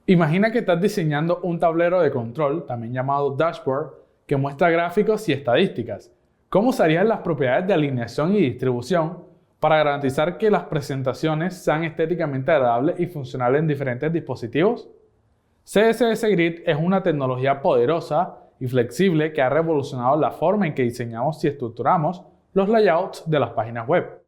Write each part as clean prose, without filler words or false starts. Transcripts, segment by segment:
Imagina que estás diseñando un tablero de control, también llamado dashboard, que muestra gráficos y estadísticas. ¿Cómo usarías las propiedades de alineación y distribución para garantizar que las presentaciones sean estéticamente agradables y funcionales en diferentes dispositivos? CSS Grid es una tecnología poderosa y flexible que ha revolucionado la forma en que diseñamos y estructuramos los layouts de las páginas web.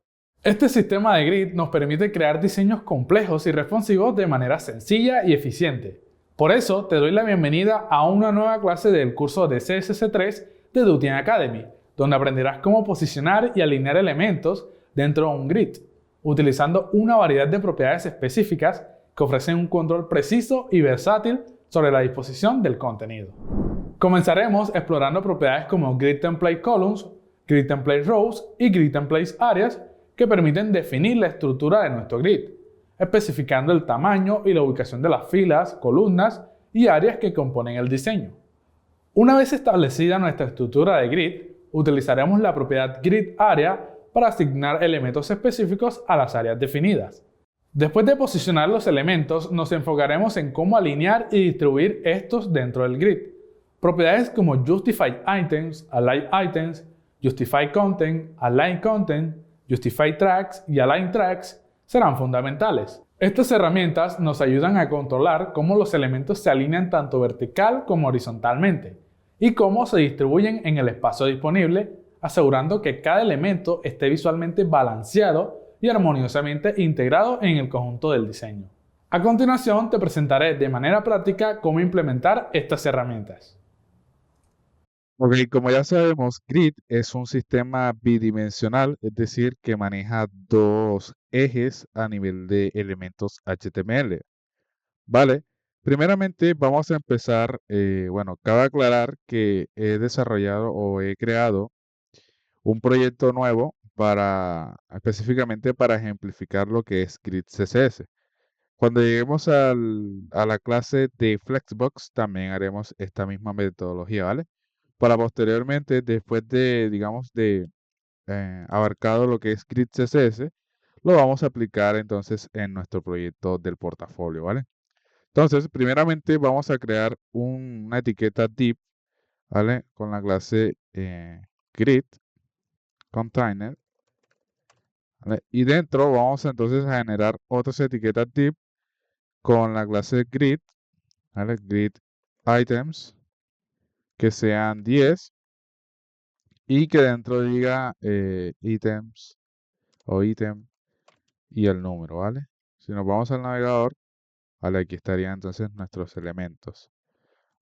Este sistema de grid nos permite crear diseños complejos y responsivos de manera sencilla y eficiente. Por eso te doy la bienvenida a una nueva clase del curso de CSS3 de Dutin Academy, donde aprenderás cómo posicionar y alinear elementos dentro de un grid, utilizando una variedad de propiedades específicas que ofrecen un control preciso y versátil sobre la disposición del contenido. Comenzaremos explorando propiedades como Grid Template Columns, Grid Template Rows y Grid Template Areas que permiten definir la estructura de nuestro grid, especificando el tamaño y la ubicación de las filas, columnas y áreas que componen el diseño. Una vez establecida nuestra estructura de grid, utilizaremos la propiedad Grid Area para asignar elementos específicos a las áreas definidas. Después de posicionar los elementos, nos enfocaremos en cómo alinear y distribuir estos dentro del grid. Propiedades como Justify Items, Align Items, Justify Content, Align Content, Justify Tracks y Align Tracks serán fundamentales. Estas herramientas nos ayudan a controlar cómo los elementos se alinean tanto vertical como horizontalmente y cómo se distribuyen en el espacio disponible, asegurando que cada elemento esté visualmente balanceado y armoniosamente integrado en el conjunto del diseño. A continuación te presentaré de manera práctica cómo implementar estas herramientas. Ok, como ya sabemos, Grid es un sistema bidimensional, es decir, que maneja dos ejes a nivel de elementos HTML. Vale, primeramente vamos a empezar, bueno, cabe aclarar que he desarrollado o he creado un proyecto nuevo específicamente para ejemplificar lo que es Grid CSS. Cuando lleguemos a la clase de Flexbox, también haremos esta misma metodología, ¿vale? Para posteriormente, después de, digamos, de abarcado lo que es Grid CSS, lo vamos a aplicar entonces en nuestro proyecto del portafolio, ¿vale? Entonces, primeramente vamos a crear una etiqueta div, ¿vale? Con la clase Grid Container, ¿vale? Y dentro vamos entonces a generar otras etiquetas div con la clase Grid, ¿vale? Grid Items, que sean 10 y que dentro diga items o item y el número, ¿vale? Si nos vamos al navegador, ¿vale? Aquí estarían entonces nuestros elementos,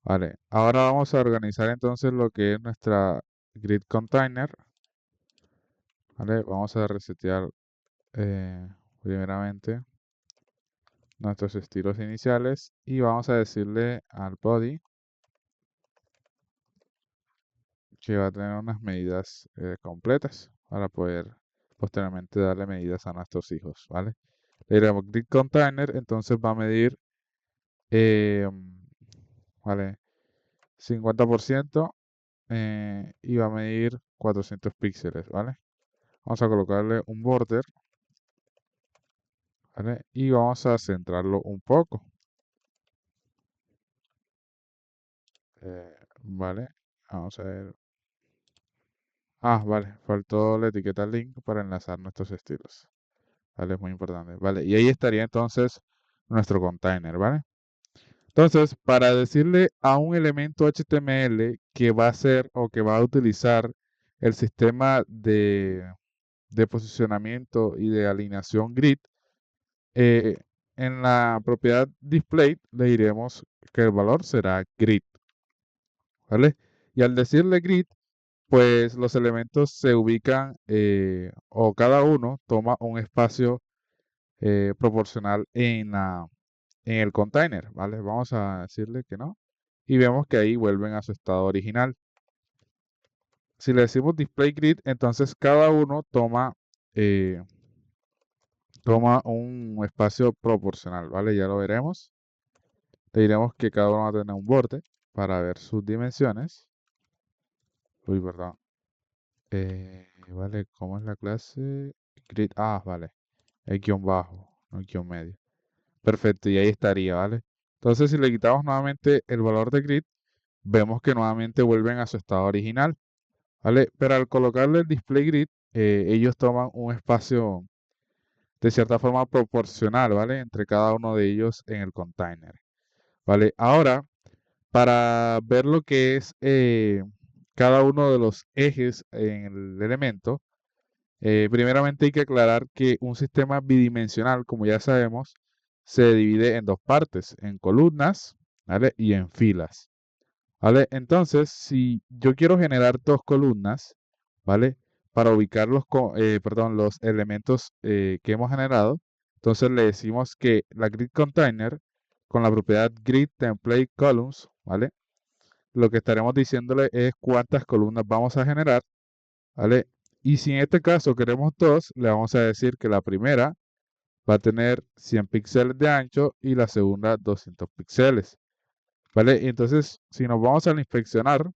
¿vale? Ahora vamos a organizar entonces lo que es nuestra grid container, ¿vale? Vamos a resetear primeramente nuestros estilos iniciales y vamos a decirle al body que va a tener unas medidas completas para poder posteriormente darle medidas a nuestros hijos, ¿vale? Le diremos grid container, entonces va a medir, eh, ¿vale? 50% y va a medir 400 píxeles, ¿vale? Vamos a colocarle un border, ¿vale? Y vamos a centrarlo un poco, ¿vale? Vamos a ver. Ah, vale, faltó la etiqueta link para enlazar nuestros estilos, ¿vale? Es muy importante, ¿vale? Y ahí estaría entonces nuestro container, ¿vale? Entonces, para decirle a un elemento HTML que va a hacer o que va a utilizar el sistema de posicionamiento y de alineación grid, eh, en la propiedad display le diremos que el valor será grid, ¿vale? Y al decirle grid, pues los elementos se ubican o cada uno toma un espacio proporcional en el container, ¿vale? Vamos a decirle que no. Y vemos que ahí vuelven a su estado original. Si le decimos display grid, entonces cada uno eh, toma un espacio proporcional, ¿vale? Ya lo veremos. Le diremos que cada uno va a tener un borde para ver sus dimensiones. Uy, perdón. Vale, ¿cómo es la clase? Grid. Ah, vale. El guión bajo, no el guión medio. Perfecto, y ahí estaría, ¿vale? Entonces, si le quitamos nuevamente el valor de grid, vemos que nuevamente vuelven a su estado original, ¿vale? Pero al colocarle el display grid, ellos toman un espacio de cierta forma proporcional, ¿vale? Entre cada uno de ellos en el container, ¿vale? Ahora, para ver lo que es cada uno de los ejes en el elemento, primeramente hay que aclarar que un sistema bidimensional, como ya sabemos, se divide en dos partes, en columnas, ¿vale? Y en filas, ¿vale? Entonces, si yo quiero generar dos columnas, ¿vale? Para ubicar los elementos que hemos generado, entonces le decimos que la grid container con la propiedad grid template columns, ¿vale? Lo que estaremos diciéndole es cuántas columnas vamos a generar, ¿vale? Y si en este caso queremos dos, le vamos a decir que la primera va a tener 100 píxeles de ancho y la segunda 200 píxeles, ¿vale? Y entonces, si nos vamos a inspeccionar,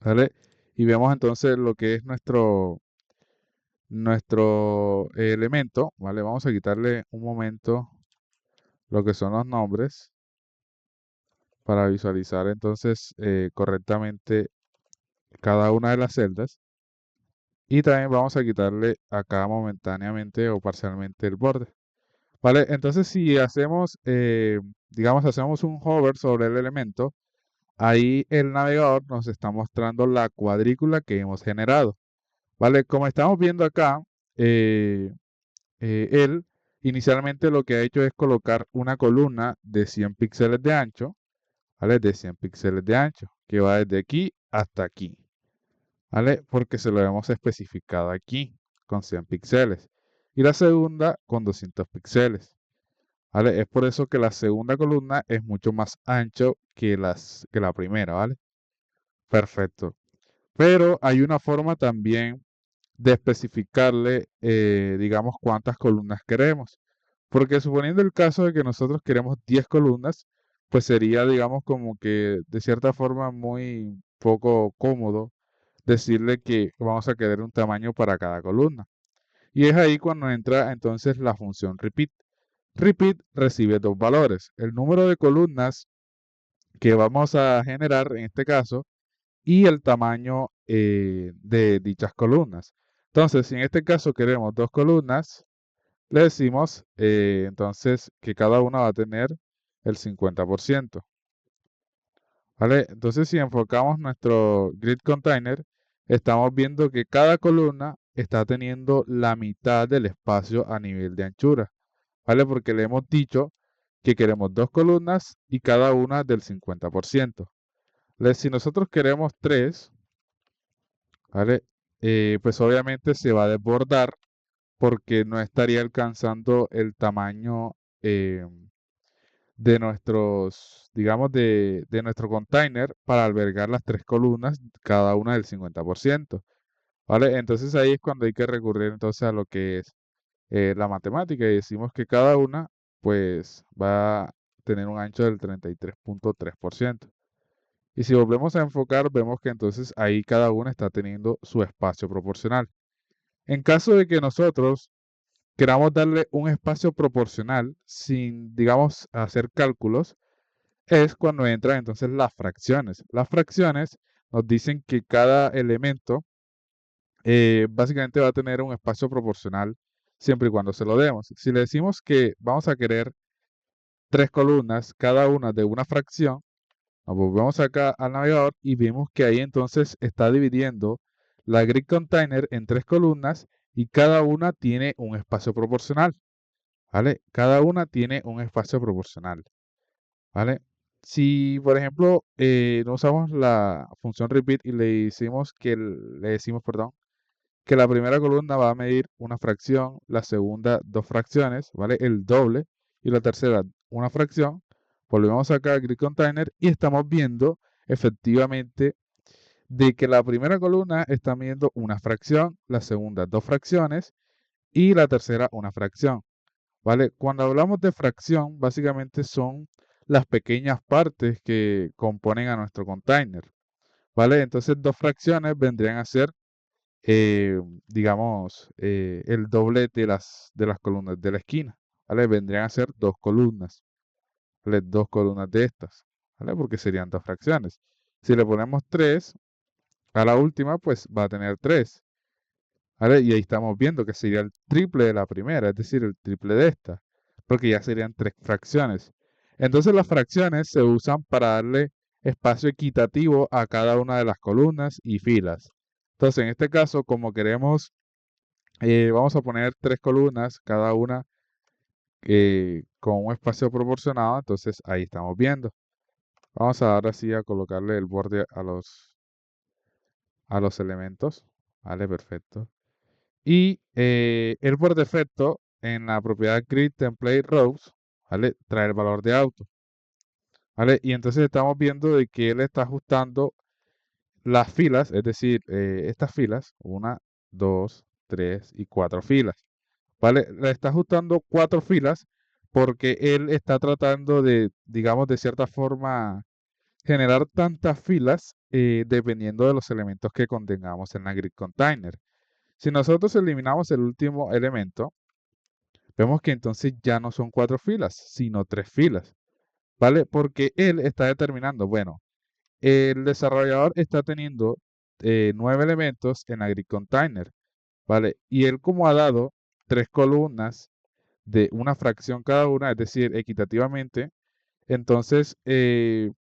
¿vale? Y vemos entonces lo que es nuestro elemento, ¿vale? Vamos a quitarle un momento lo que son los nombres para visualizar entonces correctamente cada una de las celdas. Y también vamos a quitarle acá momentáneamente o parcialmente el borde. ¿Vale? Entonces si hacemos, digamos, hacemos un hover sobre el elemento, ahí el navegador nos está mostrando la cuadrícula que hemos generado. ¿Vale? Como estamos viendo acá, eh, él inicialmente lo que ha hecho es colocar una columna de 100 píxeles de ancho, ¿vale? De 100 píxeles de ancho, que va desde aquí hasta aquí, ¿vale? Porque se lo hemos especificado aquí con 100 píxeles. Y la segunda con 200 píxeles, ¿vale? Es por eso que la segunda columna es mucho más ancho que la primera, ¿vale? Perfecto. Pero hay una forma también de especificarle, digamos, cuántas columnas queremos. Porque suponiendo el caso de que nosotros queremos 10 columnas, pues sería, digamos, como que de cierta forma muy poco cómodo decirle que vamos a querer un tamaño para cada columna. Y es ahí cuando entra entonces la función repeat. Repeat recibe dos valores, el número de columnas que vamos a generar en este caso y el tamaño de dichas columnas. Entonces, si en este caso queremos dos columnas, le decimos entonces que cada una va a tener el 50%. ¿Vale? Entonces, si enfocamos nuestro grid container, estamos viendo que cada columna está teniendo la mitad del espacio a nivel de anchura. ¿Vale? Porque le hemos dicho que queremos dos columnas y cada una del 50%. Si nosotros queremos tres, ¿vale? Pues obviamente se va a desbordar porque no estaría alcanzando el tamaño eh, de nuestros, digamos, de nuestro container para albergar las tres columnas, cada una del 50%, ¿vale? Entonces ahí es cuando hay que recurrir entonces a lo que es la matemática y decimos que cada una, pues, va a tener un ancho del 33.3%. Y si volvemos a enfocar, vemos que entonces ahí cada una está teniendo su espacio proporcional. En caso de que nosotros queramos darle un espacio proporcional sin, digamos, hacer cálculos, es cuando entran entonces las fracciones. Las fracciones nos dicen que cada elemento básicamente va a tener un espacio proporcional siempre y cuando se lo demos. Si le decimos que vamos a querer tres columnas, cada una de una fracción, nos volvemos acá al navegador y vemos que ahí entonces está dividiendo la grid container en tres columnas y cada una tiene un espacio proporcional, ¿vale? Cada una tiene un espacio proporcional, ¿vale? Si, por ejemplo, no usamos la función repeat y le decimos, perdón, que la primera columna va a medir una fracción, la segunda dos fracciones, ¿vale? El doble, y la tercera una fracción. Volvemos acá al grid container y estamos viendo efectivamente de que la primera columna está midiendo una fracción, la segunda dos fracciones y la tercera una fracción, ¿vale? Cuando hablamos de fracción, básicamente son las pequeñas partes que componen a nuestro container, ¿vale? Entonces dos fracciones vendrían a ser eh, digamos, el doble de las columnas de la esquina, ¿vale? Vendrían a ser dos columnas. ¿vale? Dos columnas de estas, ¿vale? Porque serían dos fracciones. Si le ponemos 3 a la última, pues va a tener 3, ¿vale? Y ahí estamos viendo que sería el triple de la primera, es decir, el triple de esta, porque ya serían tres fracciones. Entonces las fracciones se usan para darle espacio equitativo a cada una de las columnas y filas. Entonces, en este caso, como queremos, vamos a poner tres columnas, cada una con un espacio proporcionado, entonces ahí estamos viendo. Vamos a ahora sí a colocarle el borde a los elementos. Vale, perfecto. Y él por defecto en la propiedad grid template rows, ¿vale? Trae el valor de auto, ¿vale? Y entonces estamos viendo de que él está ajustando las filas, es decir, estas filas, una, dos, tres y cuatro filas, ¿vale? Le está ajustando cuatro filas porque él está tratando de, digamos, de cierta forma, generar tantas filas dependiendo de los elementos que contengamos en la grid container. Si nosotros eliminamos el último elemento, vemos que entonces ya no son cuatro filas, sino tres filas, ¿vale? Porque él está determinando, bueno, el desarrollador está teniendo nueve elementos en AgriContainer, ¿vale? Y él como ha dado tres columnas de una fracción cada una, es decir, equitativamente, entonces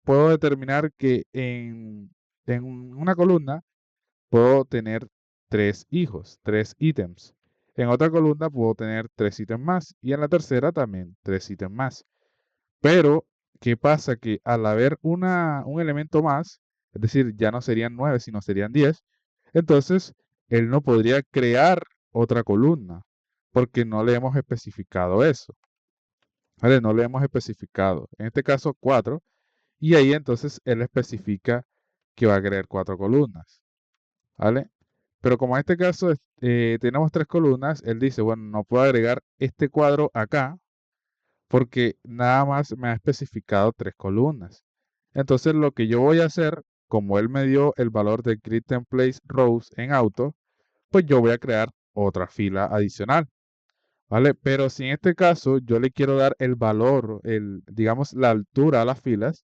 puedo determinar que en una columna puedo tener tres hijos, tres ítems. En otra columna puedo tener tres ítems más y en la tercera también tres ítems más. Pero, ¿qué pasa? Que al haber un elemento más, es decir, ya no serían 9, sino serían 10, entonces él no podría crear otra columna porque no le hemos especificado eso. ¿Vale? No le hemos especificado. En este caso, 4. Y ahí entonces él especifica que va a crear cuatro columnas. ¿Vale? Pero como en este caso tenemos tres columnas, él dice, bueno, no puedo agregar este cuadro acá porque nada más me ha especificado tres columnas. Entonces lo que yo voy a hacer, como él me dio el valor de grid templates rows en auto, pues yo voy a crear otra fila adicional, ¿vale? Pero si en este caso yo le quiero dar el valor, digamos, la altura a las filas,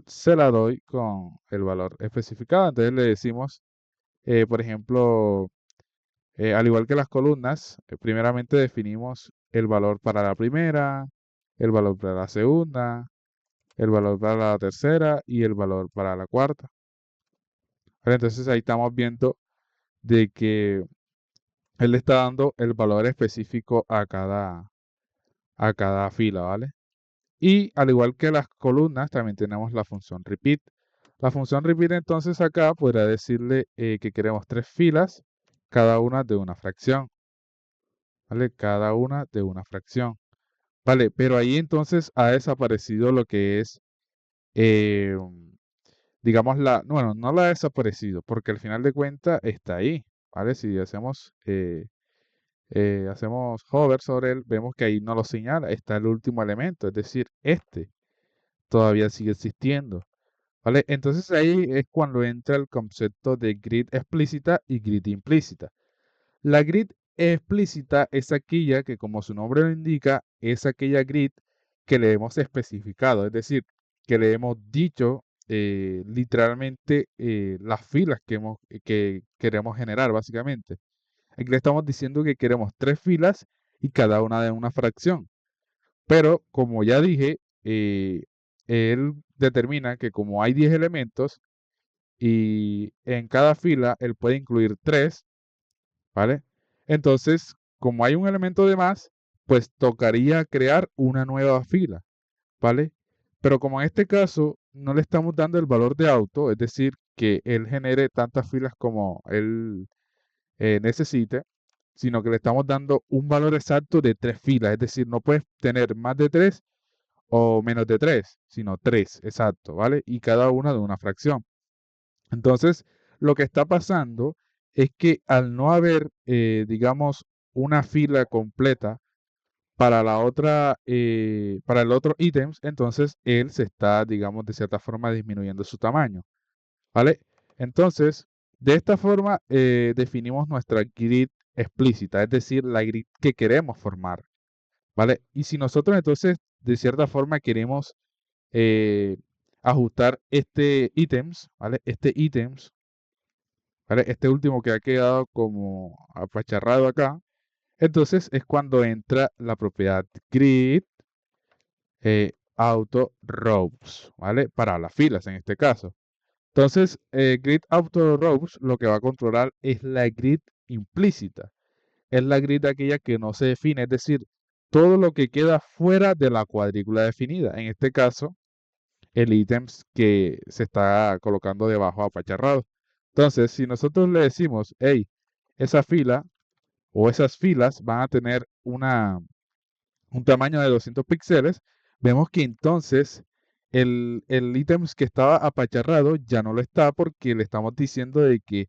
se la doy con el valor especificado. Entonces le decimos, por ejemplo, al igual que las columnas, primeramente definimos el valor para la primera, el valor para la segunda, el valor para la tercera y el valor para la cuarta. ¿Vale? Entonces ahí estamos viendo de que él le está dando el valor específico a cada fila, ¿vale? Y al igual que las columnas, también tenemos la función repeat. La función repeat entonces acá podrá decirle que queremos tres filas, cada una de una fracción, ¿vale? Cada una de una fracción. Vale, pero ahí entonces ha desaparecido lo que es, eh, digamos, bueno, no la ha desaparecido, porque al final de cuentas está ahí, ¿vale? Si hacemos hover sobre él, vemos que ahí no lo señala, está el último elemento, es decir, este todavía sigue existiendo, ¿vale? Entonces ahí es cuando entra el concepto de grid explícita y grid implícita. La grid explícita es aquella que, como su nombre lo indica, es aquella grid que le hemos especificado, es decir, que le hemos dicho literalmente las filas que queremos generar, básicamente. Aquí le estamos diciendo que queremos tres filas y cada una de una fracción. Pero, como ya dije, él determina que como hay 10 elementos y en cada fila él puede incluir tres, ¿vale? Entonces, como hay un elemento de más, pues tocaría crear una nueva fila, ¿vale? Pero como en este caso no le estamos dando el valor de auto, es decir, que él genere tantas filas como él necesite, sino que le estamos dando un valor exacto de tres filas, es decir, no puedes tener más de tres o menos de tres, sino tres, exacto, ¿vale? Y cada una de una fracción. Entonces, lo que está pasando es que al no haber, digamos, una fila completa para la otra, para el otro ítems, entonces él se está, digamos, de cierta forma disminuyendo su tamaño, ¿vale? Entonces, de esta forma definimos nuestra grid explícita, es decir, la grid que queremos formar, ¿vale? Y si nosotros entonces de cierta forma queremos ajustar este ítems, ¿vale? Este ítems, ¿vale? Este último que ha quedado como apacharrado acá. Entonces es cuando entra la propiedad grid auto rows, ¿vale? Para las filas en este caso. Entonces, grid auto rows lo que va a controlar es la grid implícita. Es la grid aquella que no se define, es decir, todo lo que queda fuera de la cuadrícula definida. En este caso, el ítems que se está colocando debajo apacharrado. Entonces, si nosotros le decimos, hey, esa fila o esas filas van a tener un tamaño de 200 píxeles, vemos que entonces el ítems que estaba apacharrado ya no lo está porque le estamos diciendo de que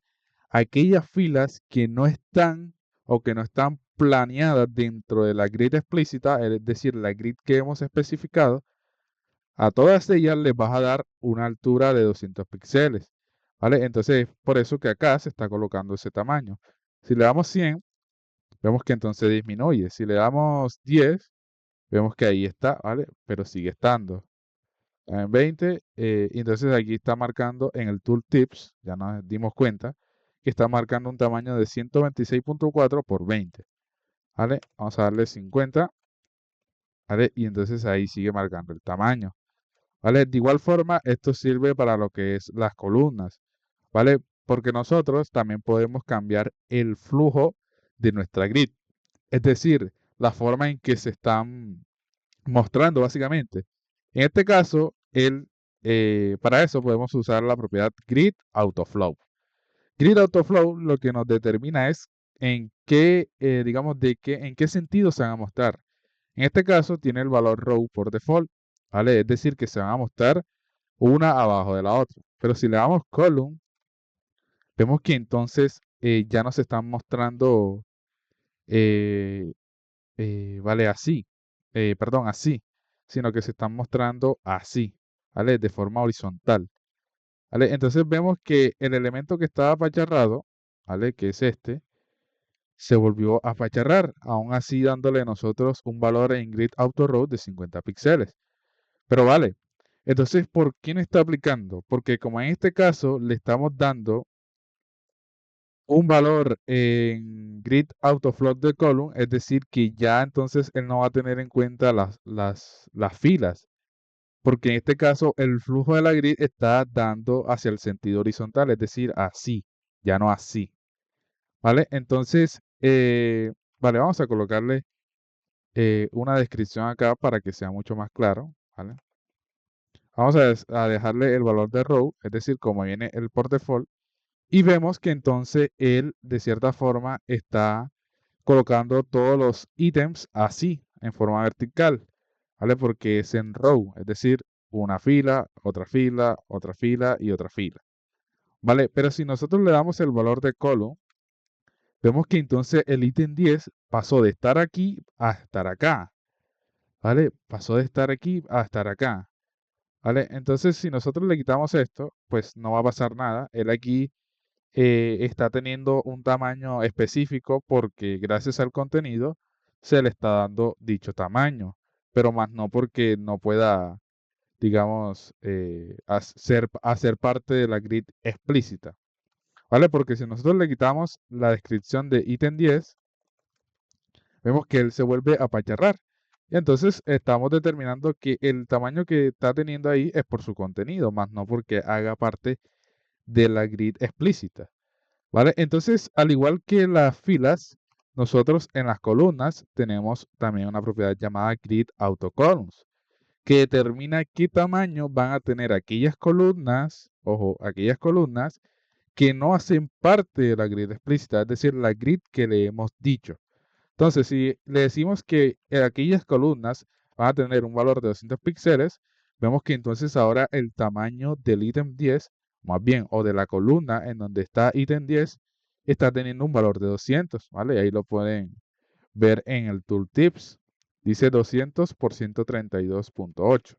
aquellas filas que no están o que no están planeadas dentro de la grid explícita, es decir, la grid que hemos especificado, a todas ellas les vas a dar una altura de 200 píxeles, ¿vale? Entonces, por eso que acá se está colocando ese tamaño. Si le damos 100, vemos que entonces disminuye. Si le damos 10, vemos que ahí está, ¿vale? Pero sigue estando. En 20, y entonces aquí está marcando en el Tooltips, ya nos dimos cuenta, que está marcando un tamaño de 126.4 por 20, ¿vale? Vamos a darle 50, ¿vale? Y entonces ahí sigue marcando el tamaño, ¿vale? De igual forma, esto sirve para lo que es las columnas, ¿vale? Porque nosotros también podemos cambiar el flujo de nuestra grid, es decir, la forma en que se están mostrando básicamente. En este caso, para eso podemos usar la propiedad grid autoflow. Grid autoflow lo que nos determina es en qué, digamos, en qué sentido se van a mostrar. En este caso tiene el valor row por default, ¿vale? Es decir, que se van a mostrar una abajo de la otra. Pero si le damos column, vemos que entonces ya nos están mostrando, eh, vale, así, perdón, así, sino que se están mostrando así, ¿vale? De forma horizontal, ¿vale? Entonces vemos que el elemento que estaba apacharrado, ¿vale? Que es este, se volvió a apacharrar, aún así dándole nosotros un valor en grid auto row de 50 píxeles. Pero vale, entonces, ¿por qué no está aplicando? Porque como en este caso le estamos dando un valor en grid autoflow de column, es decir, que ya entonces él no va a tener en cuenta las filas, porque en este caso el flujo de la grid está dando hacia el sentido horizontal, es decir, así, ya no así, ¿vale? Entonces, vale, vamos a colocarle una descripción acá para que sea mucho más claro, ¿vale? Vamos a dejarle el valor de row, es decir, como viene el por default, y vemos que entonces él de cierta forma está colocando todos los ítems así, en forma vertical, ¿vale? Porque es en row, es decir, una fila, otra fila, otra fila y otra fila, ¿vale? Pero si nosotros le damos el valor de column, vemos que entonces el ítem 10 pasó de estar aquí a estar acá, ¿vale? Pasó de estar aquí a estar acá, ¿vale? Entonces, si nosotros le quitamos esto, pues no va a pasar nada. Él aquí está teniendo un tamaño específico porque gracias al contenido se le está dando dicho tamaño, pero más no porque no pueda, digamos, hacer parte de la grid explícita, ¿vale? Porque si nosotros le quitamos la descripción de ítem 10, vemos que él se vuelve a apacharrar. Y entonces estamos determinando que el tamaño que está teniendo ahí es por su contenido, más no porque haga parte de la grid explícita. ¿Vale? Entonces, al igual que las filas, nosotros en las columnas tenemos también una propiedad llamada grid autocolumns, que determina qué tamaño van a tener aquellas columnas, ojo, aquellas columnas que no hacen parte de la grid explícita, es decir, la grid que le hemos dicho. Entonces, si le decimos que aquellas columnas van a tener un valor de 200 píxeles, vemos que entonces ahora el tamaño del ítem 10, más bien, o de la columna en donde está ítem 10, está teniendo un valor de 200, ¿vale? Ahí lo pueden ver en el tooltips. Dice 200 por 132.8.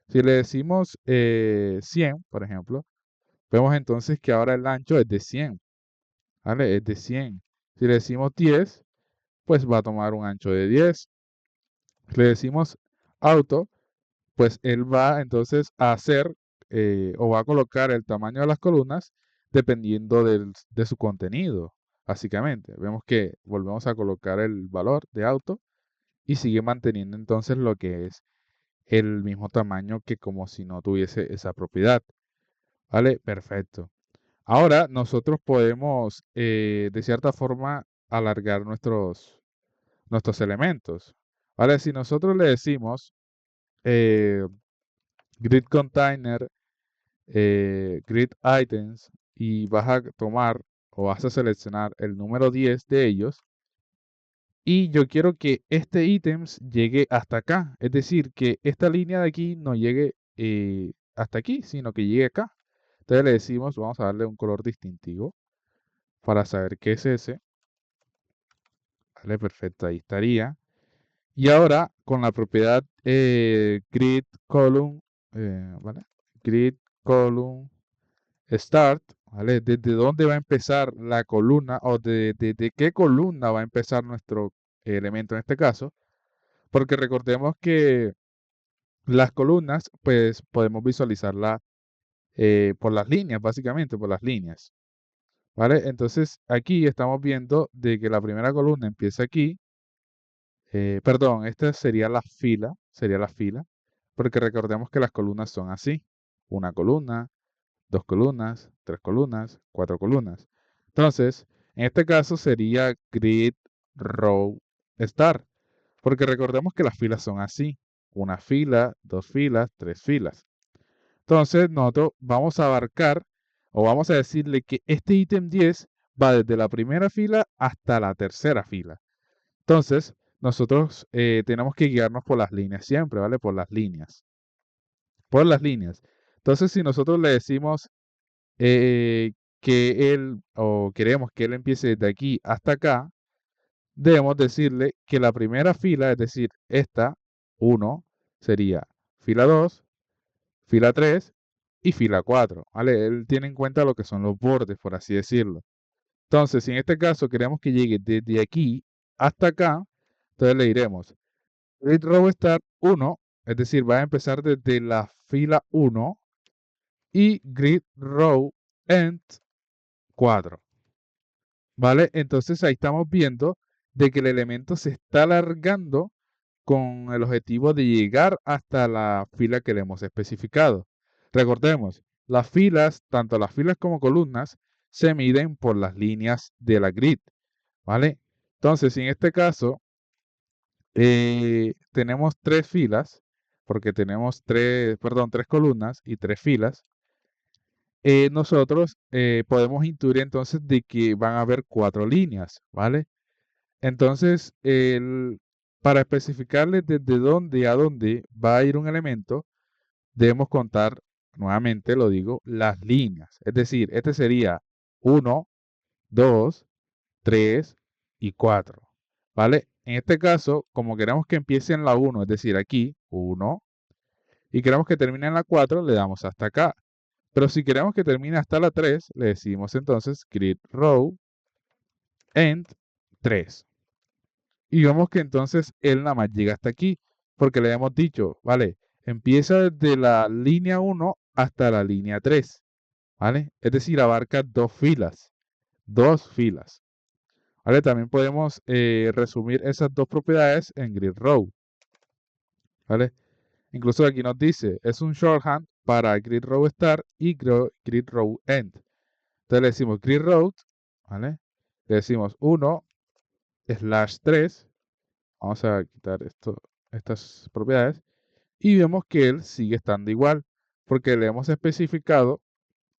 Si le decimos 100, por ejemplo, vemos entonces que ahora el ancho es de 100, ¿vale? Es de 100. Si le decimos 10, pues va a tomar un ancho de 10. Le decimos auto, pues él va entonces a hacer o va a colocar el tamaño de las columnas dependiendo de su contenido, básicamente. Vemos que volvemos a colocar el valor de auto y sigue manteniendo entonces lo que es el mismo tamaño que como si no tuviese esa propiedad. ¿Vale? Perfecto. Ahora nosotros podemos, de cierta forma, alargar nuestros elementos. ¿Vale? Si nosotros le decimos eh, grid container, grid items, y vas a tomar o vas a seleccionar el número 10 de ellos, y yo quiero que este ítems llegue hasta acá. Es decir, que esta línea de aquí no llegue hasta aquí, sino que llegue acá. Entonces le decimos, vamos a darle un color distintivo para saber qué es ese. Vale, perfecto, ahí estaría. Y ahora con la propiedad grid column, ¿vale? Grid column start, ¿vale? ¿Desde dónde va a empezar la columna o de qué columna va a empezar nuestro elemento en este caso? Porque recordemos que las columnas, pues podemos visualizarlas por las líneas, básicamente por las líneas, ¿vale? Entonces aquí estamos viendo de que la primera columna empieza aquí. Perdón, esta sería la fila, porque recordemos que las columnas son así. Una columna, dos columnas, tres columnas, cuatro columnas. Entonces, en este caso sería grid row start, porque recordemos que las filas son así. Una fila, dos filas, tres filas. Entonces, nosotros vamos a abarcar o vamos a decirle que este ítem 10 va desde la primera fila hasta la tercera fila. Entonces, nosotros tenemos que guiarnos por las líneas siempre, ¿vale? Por las líneas. Por las líneas. Entonces, si nosotros le decimos que él, o queremos que él empiece desde aquí hasta acá, debemos decirle que la primera fila, es decir, esta, 1, sería fila 2, fila 3 y fila 4, ¿vale? Él tiene en cuenta lo que son los bordes, por así decirlo. Entonces, si en este caso queremos que llegue desde aquí hasta acá, entonces le diremos grid row start 1, es decir, va a empezar desde la fila 1 y grid row end 4. ¿Vale? Entonces ahí estamos viendo de que el elemento se está alargando con el objetivo de llegar hasta la fila que le hemos especificado. Recordemos, las filas, tanto las filas como columnas, se miden por las líneas de la grid, ¿vale? Entonces, si en este caso tenemos tres filas, porque tenemos tres columnas y tres filas, nosotros podemos intuir entonces de que van a haber cuatro líneas, ¿vale? Entonces, para especificarle desde dónde a dónde va a ir un elemento, debemos contar, nuevamente lo digo, las líneas. Es decir, este sería 1, 2, 3 y 4. ¿Vale? En este caso, como queremos que empiece en la 1, es decir, aquí, 1, y queremos que termine en la 4, le damos hasta acá. Pero si queremos que termine hasta la 3, le decimos entonces grid row end 3. Y vemos que entonces él nada más llega hasta aquí, porque le hemos dicho, ¿vale? Empieza desde la línea 1 hasta la línea 3, ¿vale? Es decir, abarca dos filas, ¿vale? También podemos resumir esas dos propiedades en grid row, ¿vale? Incluso aquí nos dice, es un shorthand para grid row start y grid row end. Entonces le decimos grid row, ¿vale? Le decimos 1/3. Vamos a quitar estas propiedades. Y vemos que él sigue estando igual, porque le hemos especificado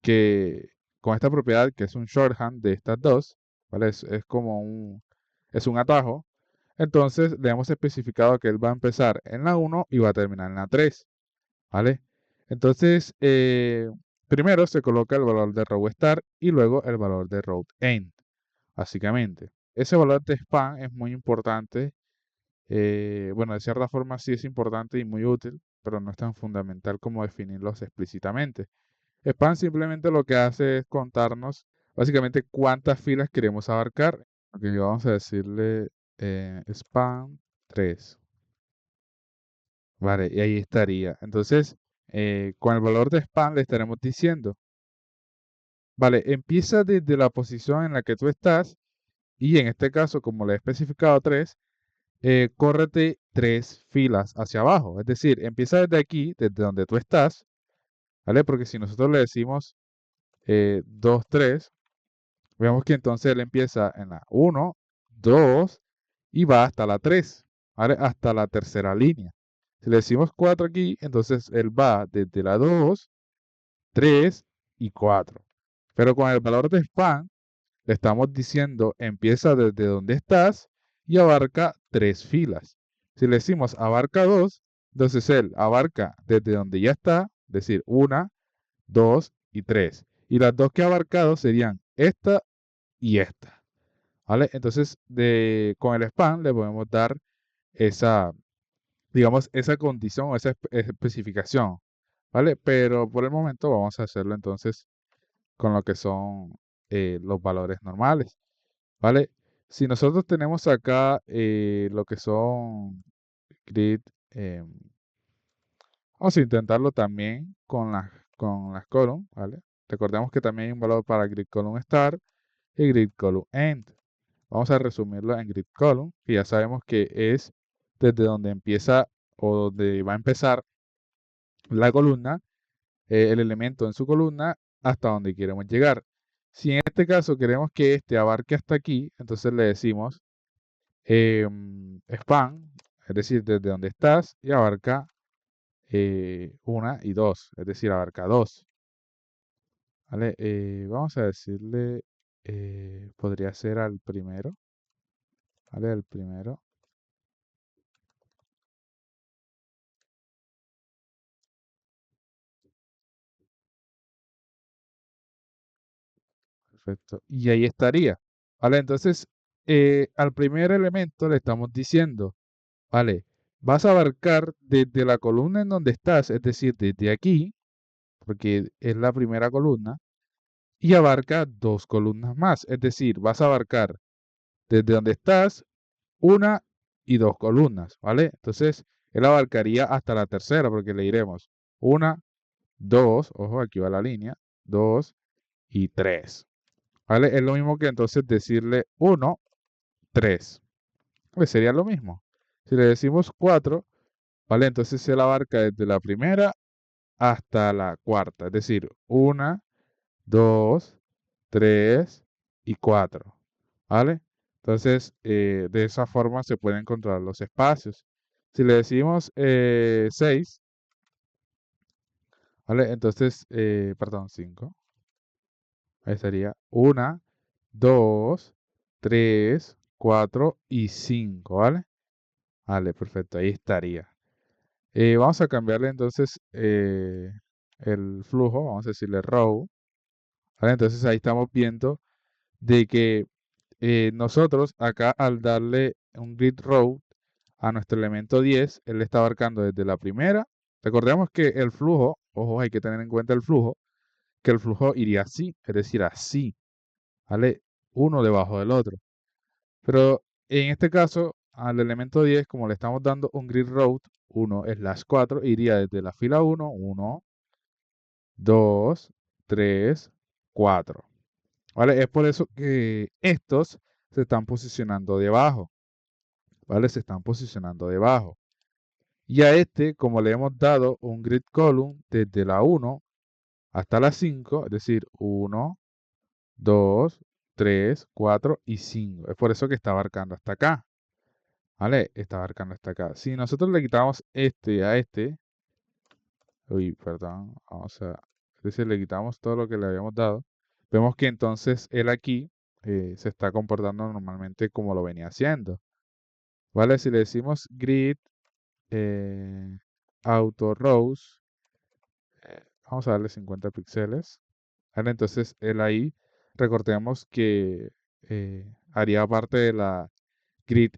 que con esta propiedad, que es un shorthand de estas dos, ¿vale? Es como es un atajo. Entonces le hemos especificado que él va a empezar en la 1 y va a terminar en la 3, ¿vale? Entonces, primero se coloca el valor de row start y luego el valor de row end, básicamente. Ese valor de span es muy importante. Bueno, de cierta forma sí es importante y muy útil, pero no es tan fundamental como definirlos explícitamente. Span simplemente lo que hace es contarnos básicamente cuántas filas queremos abarcar. Ok, vamos a decirle span 3. Vale, y ahí estaría. Entonces, con el valor de span le estaremos diciendo, vale, empieza desde la posición en la que tú estás y en este caso, como le he especificado 3, córrete 3 filas hacia abajo. Es decir, empieza desde aquí, desde donde tú estás, ¿vale? Porque si nosotros le decimos 2, 3, vemos que entonces él empieza en la 1, 2 y va hasta la 3, ¿vale? Hasta la tercera línea. Si le decimos 4 aquí, entonces él va desde la 2, 3 y 4. Pero con el valor de span, le estamos diciendo empieza desde donde estás y abarca 3 filas. Si le decimos abarca 2, entonces él abarca desde donde ya está, es decir, 1, 2 y 3. Y las dos que ha abarcado serían esta y esta. ¿Vale? Entonces, con el span le podemos dar esa, digamos, esa condición o esa especificación. ¿Vale? Pero por el momento vamos a hacerlo entonces con lo que son los valores normales. ¿Vale? Si nosotros tenemos acá lo que son grid, vamos a intentarlo también con las column, ¿vale? Recordemos que también hay un valor para grid column start y grid column end. Vamos a resumirlo en grid column, que ya sabemos que es desde donde empieza o donde va a empezar la columna, el elemento en su columna, hasta donde queremos llegar. Si en este caso queremos que este abarque hasta aquí, entonces le decimos span, es decir, desde donde estás, y abarca 1 y 2, es decir, abarca 2. ¿Vale? Vamos a decirle, podría ser al primero, ¿vale? Al primero. Perfecto. Y ahí estaría. ¿Vale? Entonces, al primer elemento le estamos diciendo, ¿vale? Vas a abarcar desde la columna en donde estás, es decir, desde aquí, porque es la primera columna, y abarca 2 columnas más. Es decir, vas a abarcar desde donde estás 1 y 2 columnas, ¿vale? Entonces, él abarcaría hasta la tercera, porque le diremos 1, 2, ojo, aquí va la línea, 2 y 3. ¿Vale? Es lo mismo que entonces decirle 1, 3. Pues sería lo mismo. Si le decimos 4, ¿vale? Entonces él abarca desde la primera hasta la cuarta. Es decir, 1, 2, 3 y 4. ¿Vale? Entonces, de esa forma se pueden encontrar los espacios. Si le decimos 6, ¿vale? Entonces, perdón, 5. Ahí sería 1, 2, 3, 4 y 5, ¿vale? Vale, perfecto, ahí estaría. Vamos a cambiarle entonces el flujo, vamos a decirle row, ¿vale? Entonces ahí estamos viendo de que nosotros acá al darle un grid row a nuestro elemento 10, él está abarcando desde la primera. Recordemos que el flujo, ojo, hay que tener en cuenta el flujo, que el flujo iría así, es decir, así, ¿vale? Uno debajo del otro. Pero en este caso, al elemento 10, como le estamos dando un grid route 1/4, iría desde la fila 1, 1, 2, 3, 4. ¿Vale? Es por eso que estos se están posicionando debajo. ¿Vale? Se están posicionando debajo. Y a este, como le hemos dado un grid column desde la 1 hasta la 5, es decir, 1, 2, 3, 4 y 5. Es por eso que está abarcando hasta acá. ¿Vale? Está abarcando hasta acá. Si nosotros le quitamos este a este, uy, perdón, vamos a, es decir, le quitamos todo lo que le habíamos dado, vemos que entonces él aquí se está comportando normalmente como lo venía haciendo. ¿Vale? Si le decimos grid auto rows, vamos a darle 50 píxeles. ¿Vale? Entonces él ahí, recordemos que haría parte de la grid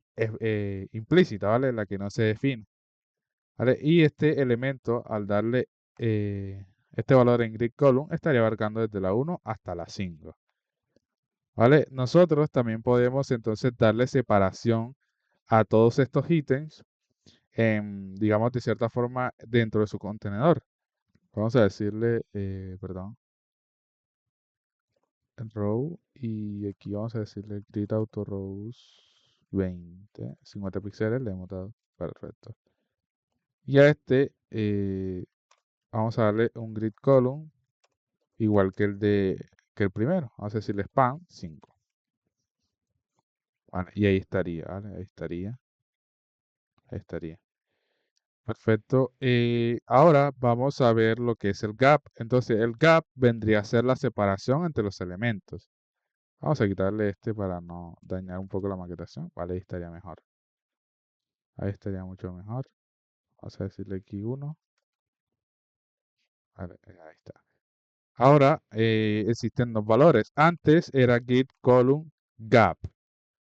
implícita, ¿vale? La que no se define. ¿Vale? Y este elemento, al darle este valor en grid column, estaría abarcando desde la 1 hasta la 5. ¿Vale? Nosotros también podemos entonces darle separación a todos estos ítems digamos, de cierta forma dentro de su contenedor. Vamos a decirle, perdón, row, y aquí vamos a decirle grid auto rows 20, 50 píxeles le hemos dado. Perfecto. Y a este vamos a darle un grid column igual que el primero. Vamos a decirle span 5. Vale, y ahí estaría, ¿vale? Ahí estaría. Ahí estaría. Perfecto. Ahora vamos a ver lo que es el gap. Entonces, el gap vendría a ser la separación entre los elementos. Vamos a quitarle este para no dañar un poco la maquetación. Vale, ahí estaría mejor. Ahí estaría mucho mejor. Vamos a decirle aquí 1. Vale, ahí está. Ahora existen dos valores. Antes era git column gap,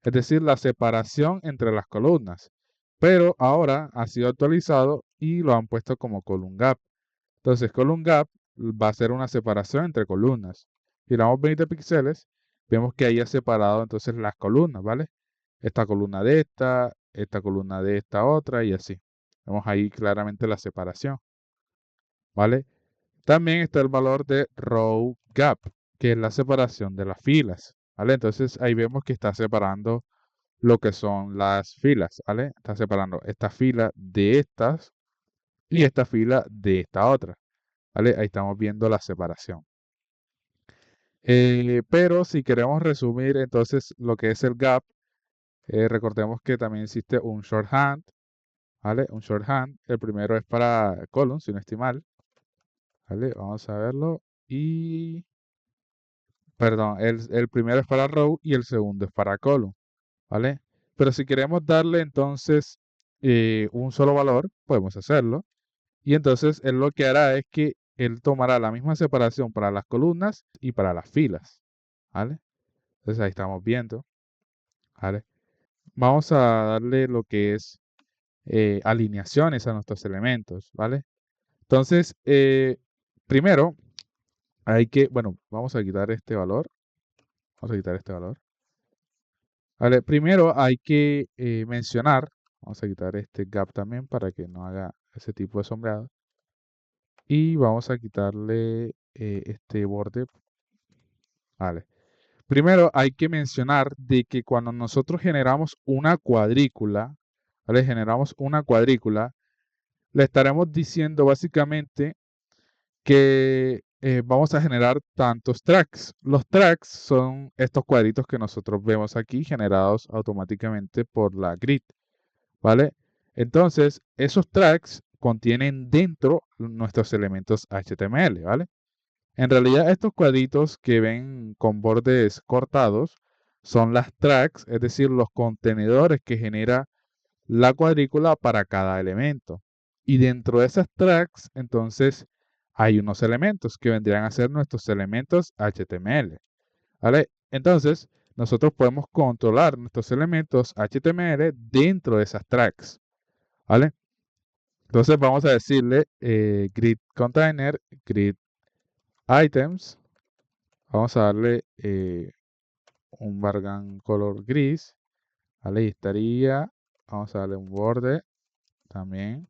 es decir, la separación entre las columnas. Pero ahora ha sido actualizado y lo han puesto como column gap. Entonces, column gap va a ser una separación entre columnas. Si le damos 20 píxeles, vemos que ahí ha separado entonces las columnas, ¿vale? Esta columna de esta columna de esta otra y así. Vemos ahí claramente la separación, ¿vale? También está el valor de row gap, que es la separación de las filas, ¿vale? Entonces ahí vemos que está separando lo que son las filas, ¿vale? Está separando esta fila de estas y esta fila de esta otra, ¿vale? Ahí estamos viendo la separación. Pero si queremos resumir entonces lo que es el gap, recordemos que también existe un shorthand, ¿vale? Un shorthand. El primero es para column, si no estoy mal, ¿vale? Vamos a verlo. Y, perdón, el primero es para row y el segundo es para column, ¿vale? Pero si queremos darle entonces un solo valor, podemos hacerlo. Y entonces él lo que hará es que él tomará la misma separación para las columnas y para las filas, ¿vale? Entonces ahí estamos viendo, ¿vale? Vamos a darle lo que es alineaciones a nuestros elementos, ¿vale? Entonces, primero hay que, bueno, vamos a quitar este valor. Vamos a quitar este valor. Vale, primero hay que mencionar, vamos a quitar este gap también para que no haga ese tipo de sombreado. Y vamos a quitarle este borde. Vale. Primero hay que mencionar de que cuando nosotros generamos una cuadrícula, ¿vale? Generamos una cuadrícula, le estaremos diciendo básicamente que vamos a generar tantos tracks. Los tracks son estos cuadritos que nosotros vemos aquí generados automáticamente por la grid, ¿vale? Entonces, esos tracks contienen dentro nuestros elementos HTML, ¿vale? En realidad, estos cuadritos que ven con bordes cortados son las tracks, es decir, los contenedores que genera la cuadrícula para cada elemento. Y dentro de esas tracks, entonces, hay unos elementos que vendrían a ser nuestros elementos HTML, ¿vale? Entonces, nosotros podemos controlar nuestros elementos HTML dentro de esas tracks, ¿vale? Entonces, vamos a decirle grid container, grid items. Vamos a darle un background color gris, ¿vale? Y estaría, vamos a darle un borde también.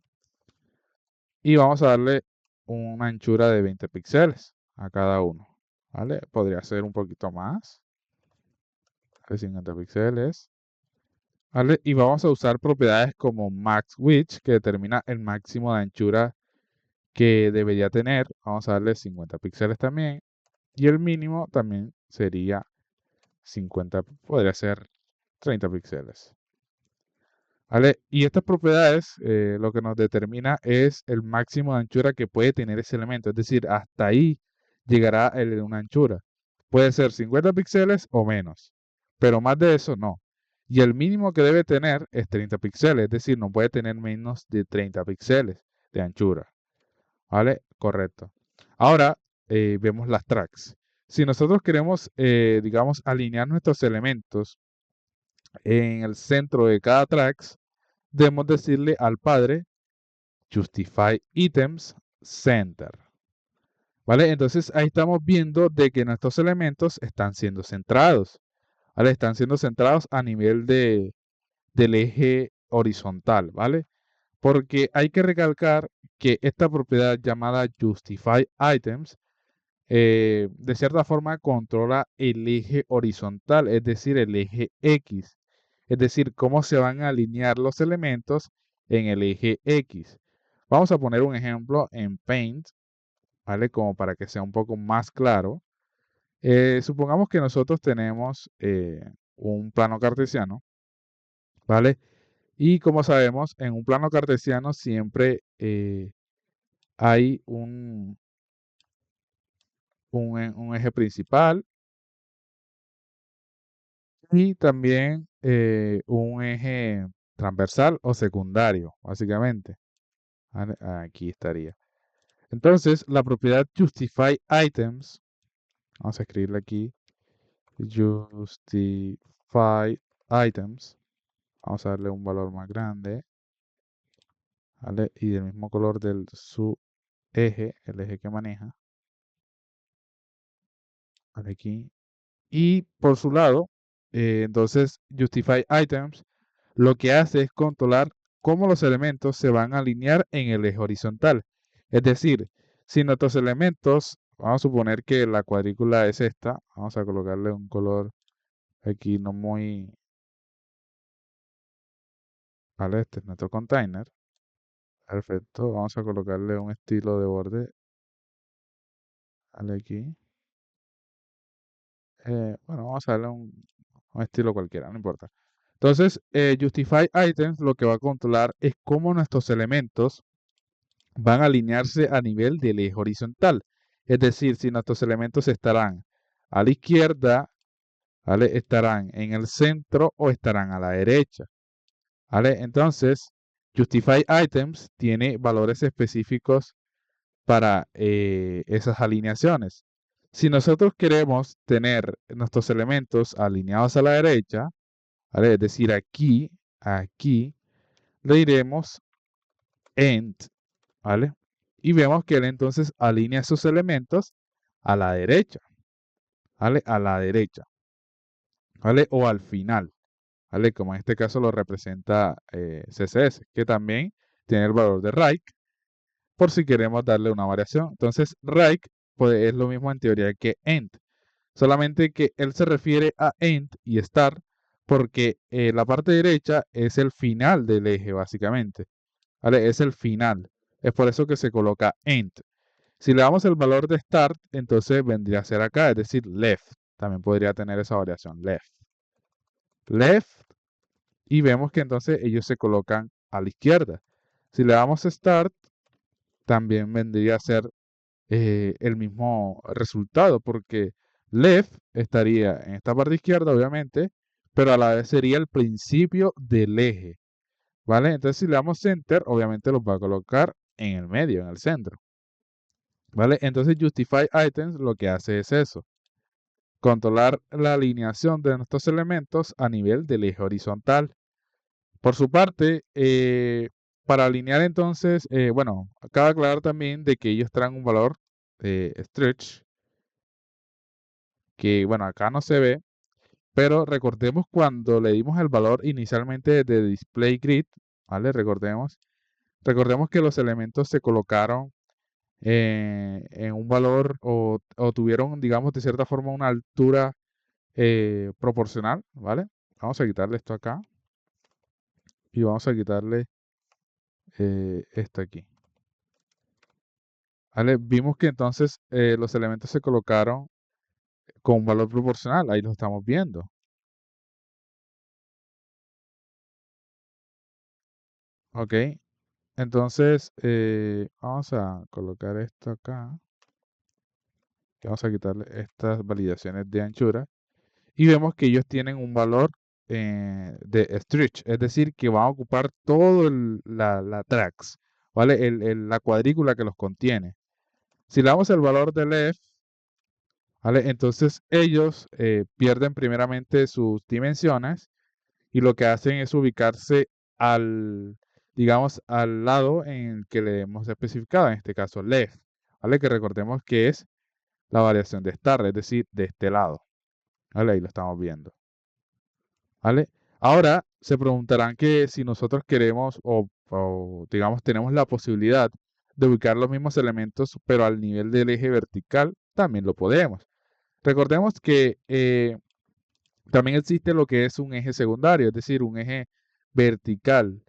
Y vamos a darle una anchura de 20 píxeles a cada uno, ¿vale? Podría ser un poquito más, de 50 píxeles, ¿vale? Y vamos a usar propiedades como max width, que determina el máximo de anchura que debería tener. Vamos a darle 50 píxeles también. Y el mínimo también sería 50, podría ser 30 píxeles. ¿Vale? Y estas propiedades lo que nos determina es el máximo de anchura que puede tener ese elemento. Es decir, hasta ahí llegará una anchura. Puede ser 50 píxeles o menos, pero más de eso no. Y el mínimo que debe tener es 30 píxeles, es decir, no puede tener menos de 30 píxeles de anchura. ¿Vale? Correcto. Ahora vemos las tracks. Si nosotros queremos, digamos, alinear nuestros elementos en el centro de cada tracks, debemos decirle al padre justify items center. ¿Vale? Entonces ahí estamos viendo de que nuestros elementos están siendo centrados. ¿Vale? Están siendo centrados a nivel del eje horizontal, ¿vale? porque hay que recalcar que esta propiedad llamada Justify Items de cierta forma controla el eje horizontal, es decir, el eje X, es decir, cómo se van a alinear los elementos en el eje X. Vamos a poner un ejemplo en Paint, ¿vale? Como para que sea un poco más claro. Supongamos que nosotros tenemos un plano cartesiano, ¿vale? Y como sabemos, en un plano cartesiano siempre hay un eje principal y también un eje transversal o secundario, básicamente. ¿Vale? Aquí estaría. Entonces, la propiedad Justify Items, vamos a escribirle aquí, Justify Items, vamos a darle un valor más grande, ¿vale? Y del mismo color del su eje, el eje que maneja, ¿vale? Aquí. Y por su lado, entonces Justify Items lo que hace es controlar cómo los elementos se van a alinear en el eje horizontal. Es decir, si nuestros elementos, vamos a suponer que la cuadrícula es esta, vamos a colocarle un color aquí no muy, vale, este es nuestro container. Perfecto, vamos a colocarle un estilo de borde, vale, aquí. Bueno, vamos a darle un estilo cualquiera, no importa. Entonces, Justify Items lo que va a controlar es cómo nuestros elementos van a alinearse a nivel del eje horizontal. Es decir, si nuestros elementos estarán a la izquierda, ¿vale? Estarán en el centro o estarán a la derecha, ¿vale? Entonces, Justify Items tiene valores específicos para esas alineaciones. Si nosotros queremos tener nuestros elementos alineados a la derecha, ¿vale? Es decir, aquí, le diremos end, ¿vale? Y vemos que él entonces alinea sus elementos a la derecha, ¿vale? A la derecha, ¿vale? O al final, ¿vale? Como en este caso lo representa CSS, que también tiene el valor de right, por si queremos darle una variación. Entonces, right pues, es lo mismo en teoría que end, solamente que él se refiere a end y start porque la parte derecha es el final del eje, básicamente, ¿vale? Es el final. Es por eso que se coloca end. Si le damos el valor de start, entonces vendría a ser acá, es decir, left. También podría tener esa variación, left. Left, y vemos que entonces ellos se colocan a la izquierda. Si le damos start, también vendría a ser el mismo resultado, porque left estaría en esta parte izquierda, obviamente, pero a la vez sería el principio del eje, ¿vale? Entonces, si le damos center, obviamente los va a colocar en el medio, en el centro, ¿vale? Entonces, Justify Items lo que hace es eso, controlar la alineación de nuestros elementos a nivel del eje horizontal. Por su parte, para alinear entonces, bueno, cabe aclarar también de que ellos traen un valor stretch, que bueno, acá no se ve, pero recordemos cuando le dimos el valor inicialmente de display grid, ¿vale? Recordemos que los elementos se colocaron en un valor o tuvieron, digamos, de cierta forma una altura proporcional, ¿vale? Vamos a quitarle esto acá y vamos a quitarle esto aquí. ¿Vale? Vimos que entonces los elementos se colocaron con un valor proporcional, ahí lo estamos viendo. Ok, entonces vamos a colocar esto acá. Y vamos a quitarle estas validaciones de anchura. Y vemos que ellos tienen un valor de stretch, es decir, que van a ocupar todo la tracks, ¿vale? La cuadrícula que los contiene. Si le damos el valor de left, ¿vale? Entonces ellos pierden primeramente sus dimensiones y lo que hacen es ubicarse digamos, al lado en el que le hemos especificado, en este caso left, ¿vale? Que recordemos que es la variación de star, es decir, de este lado, ¿vale? Ahí lo estamos viendo, ¿vale? Ahora se preguntarán que si nosotros queremos o o digamos tenemos la posibilidad de ubicar los mismos elementos, pero al nivel del eje vertical, también lo podemos. Recordemos que también existe lo que es un eje secundario, es decir, un eje vertical.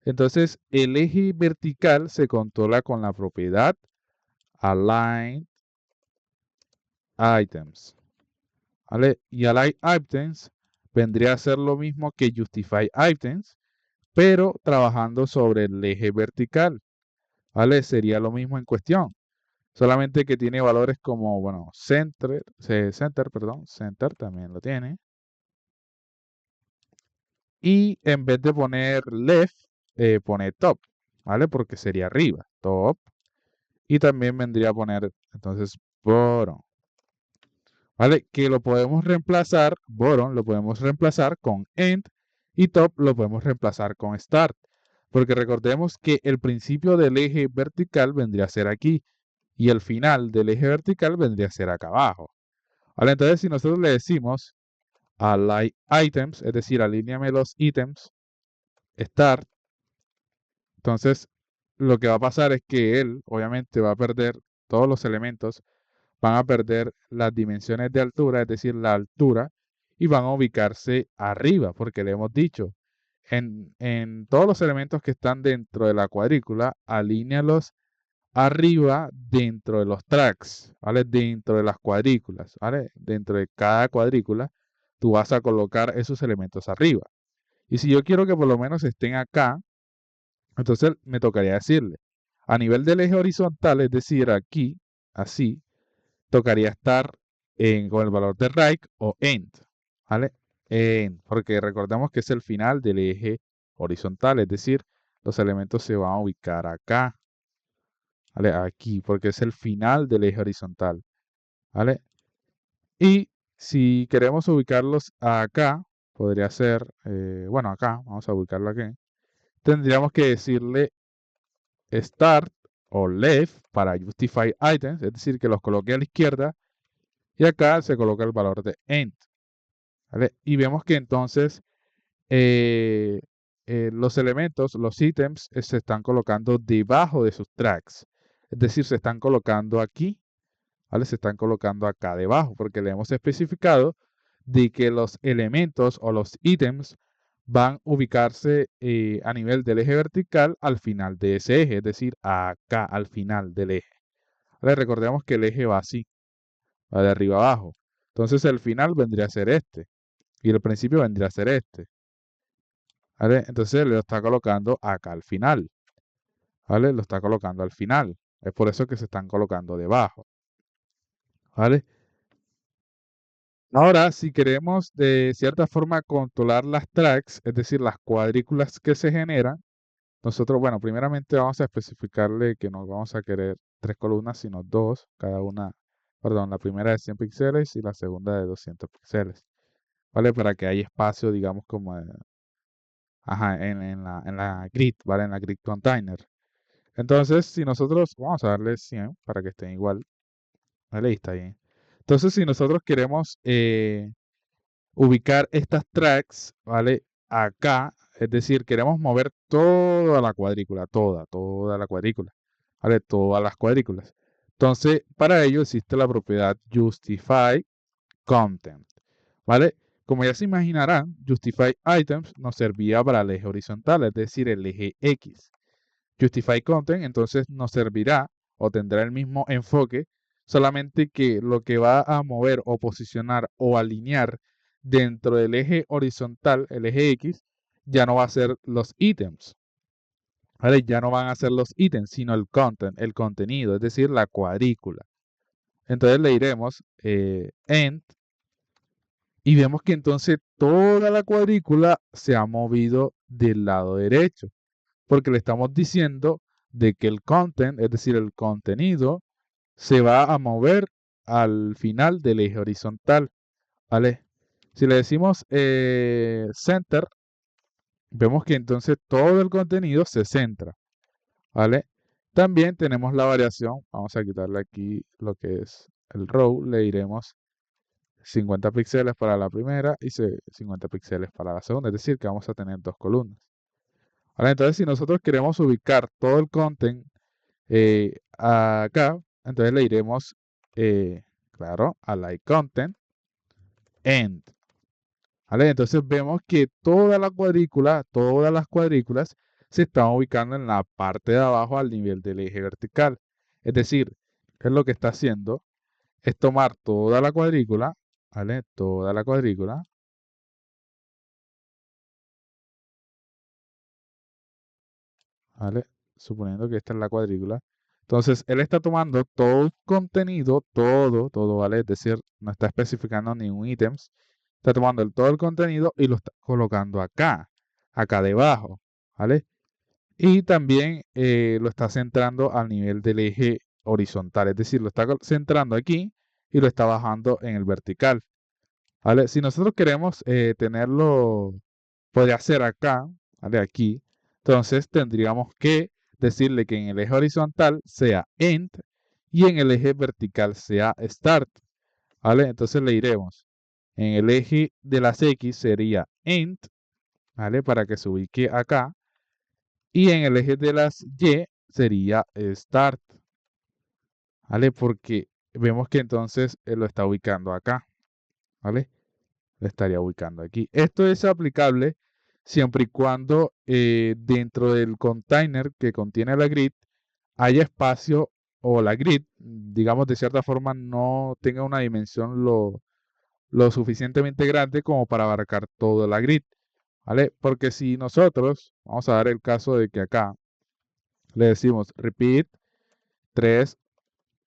Entonces, el eje vertical se controla con la propiedad align items, ¿vale? Y align items vendría a ser lo mismo que justify items, pero trabajando sobre el eje vertical, ¿vale? Sería lo mismo en cuestión, solamente que tiene valores como, bueno, center también lo tiene. Y en vez de poner left, pone top, ¿vale? Porque sería arriba, top. Y también vendría a poner, entonces, bottom, ¿vale? Que lo podemos reemplazar, bottom lo podemos reemplazar con end y top lo podemos reemplazar con start. Porque recordemos que el principio del eje vertical vendría a ser aquí y el final del eje vertical vendría a ser acá abajo. ¿Vale? Entonces, si nosotros le decimos align items, es decir, alíneame los ítems, start, entonces lo que va a pasar es que él, obviamente, va a perder todos los elementos, van a perder las dimensiones de altura, es decir, la altura, y van a ubicarse arriba, porque le hemos dicho, en todos los elementos que están dentro de la cuadrícula, alínealos arriba dentro de los tracks, ¿vale? Dentro de las cuadrículas, ¿vale? Dentro de cada cuadrícula, tú vas a colocar esos elementos arriba. Y si yo quiero que por lo menos estén acá, entonces me tocaría decirle, a nivel del eje horizontal, es decir, aquí, así, tocaría estar con el valor de right o end, ¿vale? End, porque recordemos que es el final del eje horizontal, es decir, los elementos se van a ubicar acá, ¿vale? Aquí, porque es el final del eje horizontal, ¿vale? Y si queremos ubicarlos acá, podría ser, bueno, acá, vamos a ubicarlo aquí, tendríamos que decirle start o left para justify items, es decir, que los coloque a la izquierda y acá se coloca el valor de end, ¿vale? Y vemos que entonces eh, los elementos, los ítems, se están colocando debajo de sus tracks, es decir, se están colocando aquí, ¿vale? Se están colocando acá debajo, porque le hemos especificado de que los elementos o los ítems van a ubicarse a nivel del eje vertical al final de ese eje, es decir, acá al final del eje. ¿Vale? Recordemos que el eje va así, va de arriba abajo. Entonces el final vendría a ser este y el principio vendría a ser este. ¿Vale? Entonces lo está colocando acá al final. ¿Vale? Lo está colocando al final. Es por eso que se están colocando debajo. ¿Vale? Ahora, si queremos de cierta forma controlar las tracks, es decir, las cuadrículas que se generan, nosotros, bueno, primeramente vamos a especificarle que no vamos a querer 3 columnas, sino 2, cada una, perdón, la primera de 100 píxeles y la segunda de 200 píxeles, ¿vale? Para que haya espacio, digamos, como, ajá, en la grid, ¿vale? En la grid container. Entonces, si nosotros, vamos a darle 100 para que estén igual, ¿vale? Ahí está bien. Entonces, si nosotros queremos ubicar estas tracks, ¿vale? Acá, es decir, queremos mover toda la cuadrícula, toda la cuadrícula, ¿vale? Todas las cuadrículas. Entonces, para ello existe la propiedad justify content, ¿vale? Como ya se imaginarán, justify items nos servía para el eje horizontal, es decir, el eje X. Justify content entonces nos servirá o tendrá el mismo enfoque, solamente que lo que va a mover o posicionar o alinear dentro del eje horizontal, el eje X, ya no va a ser los ítems, ¿vale? Ya no van a ser los ítems, sino el content, el contenido, es decir, la cuadrícula. Entonces le diremos end y vemos que entonces toda la cuadrícula se ha movido del lado derecho, porque le estamos diciendo de que el content, es decir, el contenido, se va a mover al final del eje horizontal, ¿vale? Si le decimos center, vemos que entonces todo el contenido se centra, ¿vale? También tenemos la variación, vamos a quitarle aquí lo que es el row, le diremos 50 píxeles para la primera y 50 píxeles para la segunda, es decir, que vamos a tener 2 columnas. ¿Vale? Entonces, si nosotros queremos ubicar todo el content acá, entonces le iremos, claro, a like content, end. ¿Vale? Entonces vemos que todas las cuadrículas se están ubicando en la parte de abajo al nivel del eje vertical. Es decir, es lo que está haciendo es tomar toda la cuadrícula, ¿vale? Toda la cuadrícula, ¿vale? Suponiendo que esta es la cuadrícula. Entonces, él está tomando todo el contenido, todo, ¿vale? Es decir, no está especificando ningún ítems. Está tomando todo el contenido y lo está colocando acá debajo, ¿vale? Y también lo está centrando al nivel del eje horizontal, es decir, lo está centrando aquí y lo está bajando en el vertical, ¿vale? Si nosotros queremos tenerlo, podría ser acá, ¿vale? Aquí, entonces tendríamos que decirle que en el eje horizontal sea end y en el eje vertical sea start, ¿vale? Entonces le iremos, en el eje de las X sería end, ¿vale? Para que se ubique acá. Y en el eje de las Y sería start, ¿vale? Porque vemos que entonces lo está ubicando acá, ¿vale? Lo estaría ubicando aquí. Esto es aplicable siempre y cuando dentro del container que contiene la grid haya espacio o la grid, digamos de cierta forma, no tenga una dimensión lo suficientemente grande como para abarcar toda la grid, ¿vale? Porque si nosotros, vamos a dar el caso de que acá le decimos repeat 3,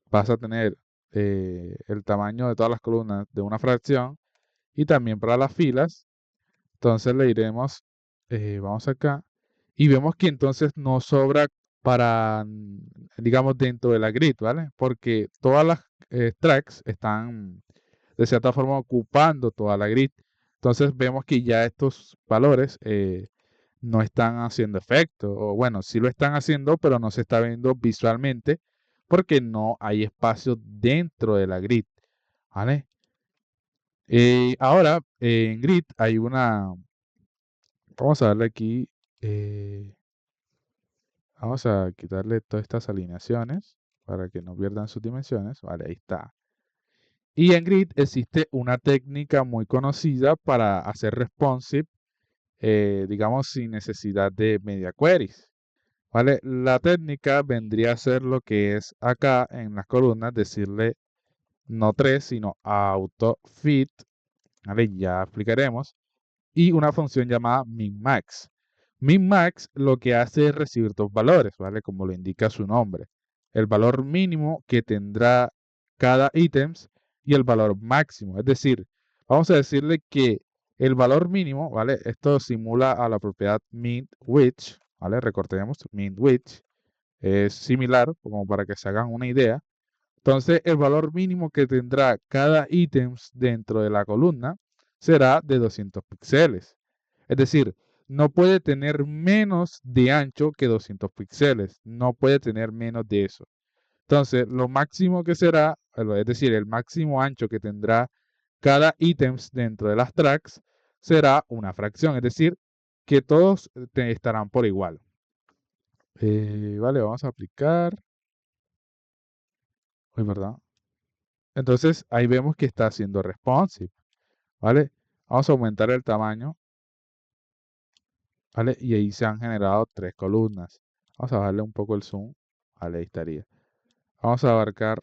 vas a tener el tamaño de todas las columnas de una fracción y también para las filas. Entonces le iremos, vamos acá y vemos que entonces nos sobra para, digamos, dentro de la grid, ¿vale? Porque todas las tracks están de cierta forma ocupando toda la grid. Entonces vemos que ya estos valores no están haciendo efecto, o bueno, sí lo están haciendo, pero no se está viendo visualmente porque no hay espacio dentro de la grid, ¿vale? Ahora, en grid hay una, vamos a darle aquí, eh, vamos a quitarle todas estas alineaciones para que no pierdan sus dimensiones, vale, ahí está. Y en grid existe una técnica muy conocida para hacer responsive, digamos, sin necesidad de media queries. ¿Vale? La técnica vendría a ser lo que es acá en las columnas, decirle no 3, sino autofit, ¿vale? Ya explicaremos. Y una función llamada minmax. Minmax lo que hace es recibir dos valores, ¿vale? Como lo indica su nombre. El valor mínimo que tendrá cada ítems y el valor máximo. Es decir, vamos a decirle que el valor mínimo, ¿vale? Esto simula a la propiedad min_width, ¿vale? Recordemos, min_width es similar, como para que se hagan una idea. Entonces, el valor mínimo que tendrá cada ítem dentro de la columna será de 200 píxeles. Es decir, no puede tener menos de ancho que 200 píxeles. No puede tener menos de eso. Entonces, lo máximo que será, es decir, el máximo ancho que tendrá cada ítem dentro de las tracks será una fracción. Es decir, que todos estarán por igual. Vale, vamos a aplicar. Es verdad. Entonces ahí vemos que está haciendo responsive, ¿vale? Vamos a aumentar el tamaño, ¿vale? Y ahí se han generado tres columnas. Vamos a darle un poco el zoom, ¿vale? Ahí estaría. Vamos a abarcar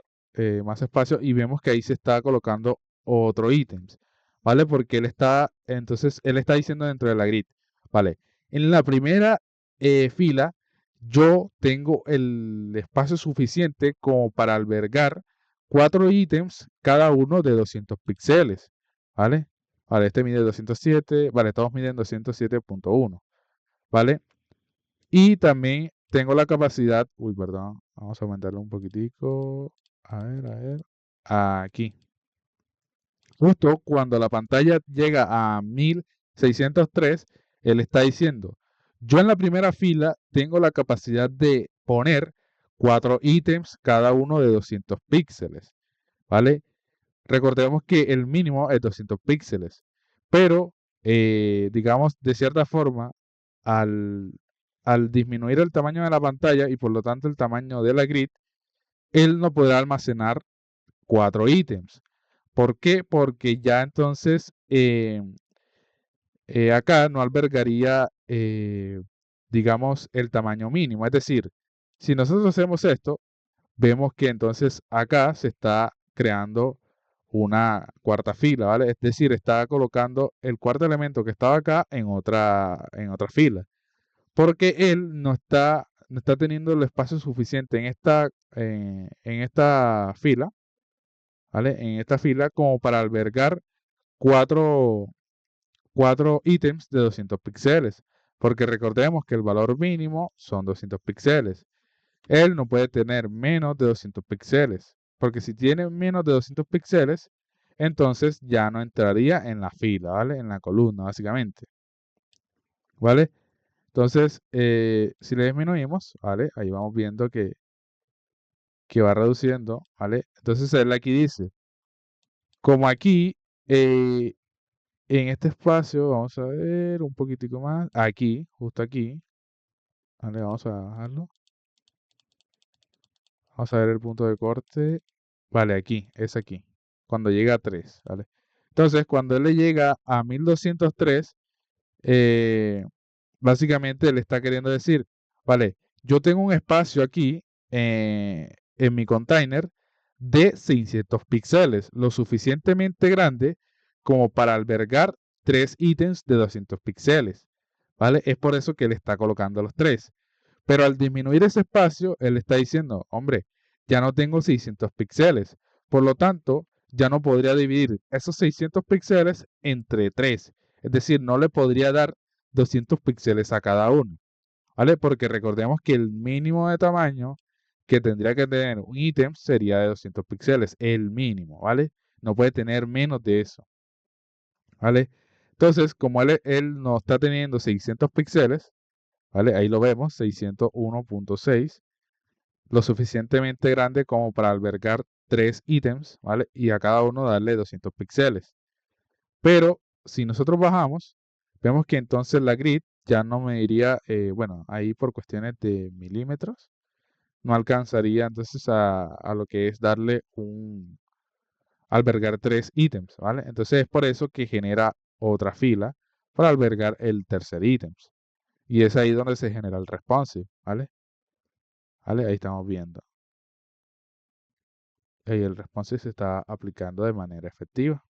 más espacio y vemos que ahí se está colocando otro ítem, ¿vale? Porque entonces él está diciendo dentro de la grid, ¿vale? En la primera fila yo tengo el espacio suficiente como para albergar 4 ítems, cada uno de 200 píxeles, ¿vale? Vale, este mide 207, vale, todos miden 207.1, ¿vale? Y también tengo la capacidad, uy, perdón, vamos a aumentarlo un poquitico, a ver, aquí. Justo cuando la pantalla llega a 1603, él está diciendo, yo en la primera fila tengo la capacidad de poner 4 ítems, cada uno de 200 píxeles, ¿vale? Recordemos que el mínimo es 200 píxeles, pero digamos de cierta forma, al al disminuir el tamaño de la pantalla y por lo tanto el tamaño de la grid, él no podrá almacenar 4 ítems. ¿Por qué? Porque ya entonces acá no albergaría, digamos, el tamaño mínimo. Es decir, si nosotros hacemos esto, vemos que entonces acá se está creando una cuarta fila, ¿vale? Es decir, está colocando el cuarto elemento que estaba acá en otra fila. Porque él no está teniendo el espacio suficiente en esta fila, ¿vale? En esta fila como para albergar cuatro, cuatro ítems de 200 píxeles. Porque recordemos que el valor mínimo son 200 píxeles. Él no puede tener menos de 200 píxeles. Porque si tiene menos de 200 píxeles, entonces ya no entraría en la fila, ¿vale? En la columna, básicamente. ¿Vale? Entonces, si le disminuimos, ¿vale? Ahí vamos viendo que va reduciendo, ¿vale? Entonces él aquí dice, como aquí, en este espacio, vamos a ver un poquitico más, aquí, justo aquí, ¿vale? Vamos a bajarlo. Vamos a ver el punto de corte. Vale, aquí, es aquí, cuando llega a 3, ¿vale? Entonces, cuando él le llega a 1203, eh, básicamente le está queriendo decir, vale, yo tengo un espacio aquí en mi container de 600 píxeles, lo suficientemente grande como para albergar 3 ítems de 200 píxeles, ¿vale? Es por eso que le está colocando los 3. Pero al disminuir ese espacio, él está diciendo, hombre, ya no tengo 600 píxeles, por lo tanto, ya no podría dividir esos 600 píxeles entre 3. Es decir, no le podría dar 200 píxeles a cada uno, ¿vale? Porque recordemos que el mínimo de tamaño que tendría que tener un ítem sería de 200 píxeles, el mínimo, ¿vale? No puede tener menos de eso, ¿vale? Entonces, como él no está teniendo 600 píxeles, ¿vale? Ahí lo vemos, 601.6, lo suficientemente grande como para albergar 3 ítems, ¿vale? Y a cada uno darle 200 píxeles. Pero si nosotros bajamos, vemos que entonces la grid ya no mediría, bueno, ahí por cuestiones de milímetros, no alcanzaría entonces a lo que es albergar 3 ítems, ¿vale? Entonces es por eso que genera otra fila para albergar el tercer ítem. Y es ahí donde se genera el responsive, ¿vale? ¿Vale? Ahí estamos viendo. Y el responsive se está aplicando de manera efectiva.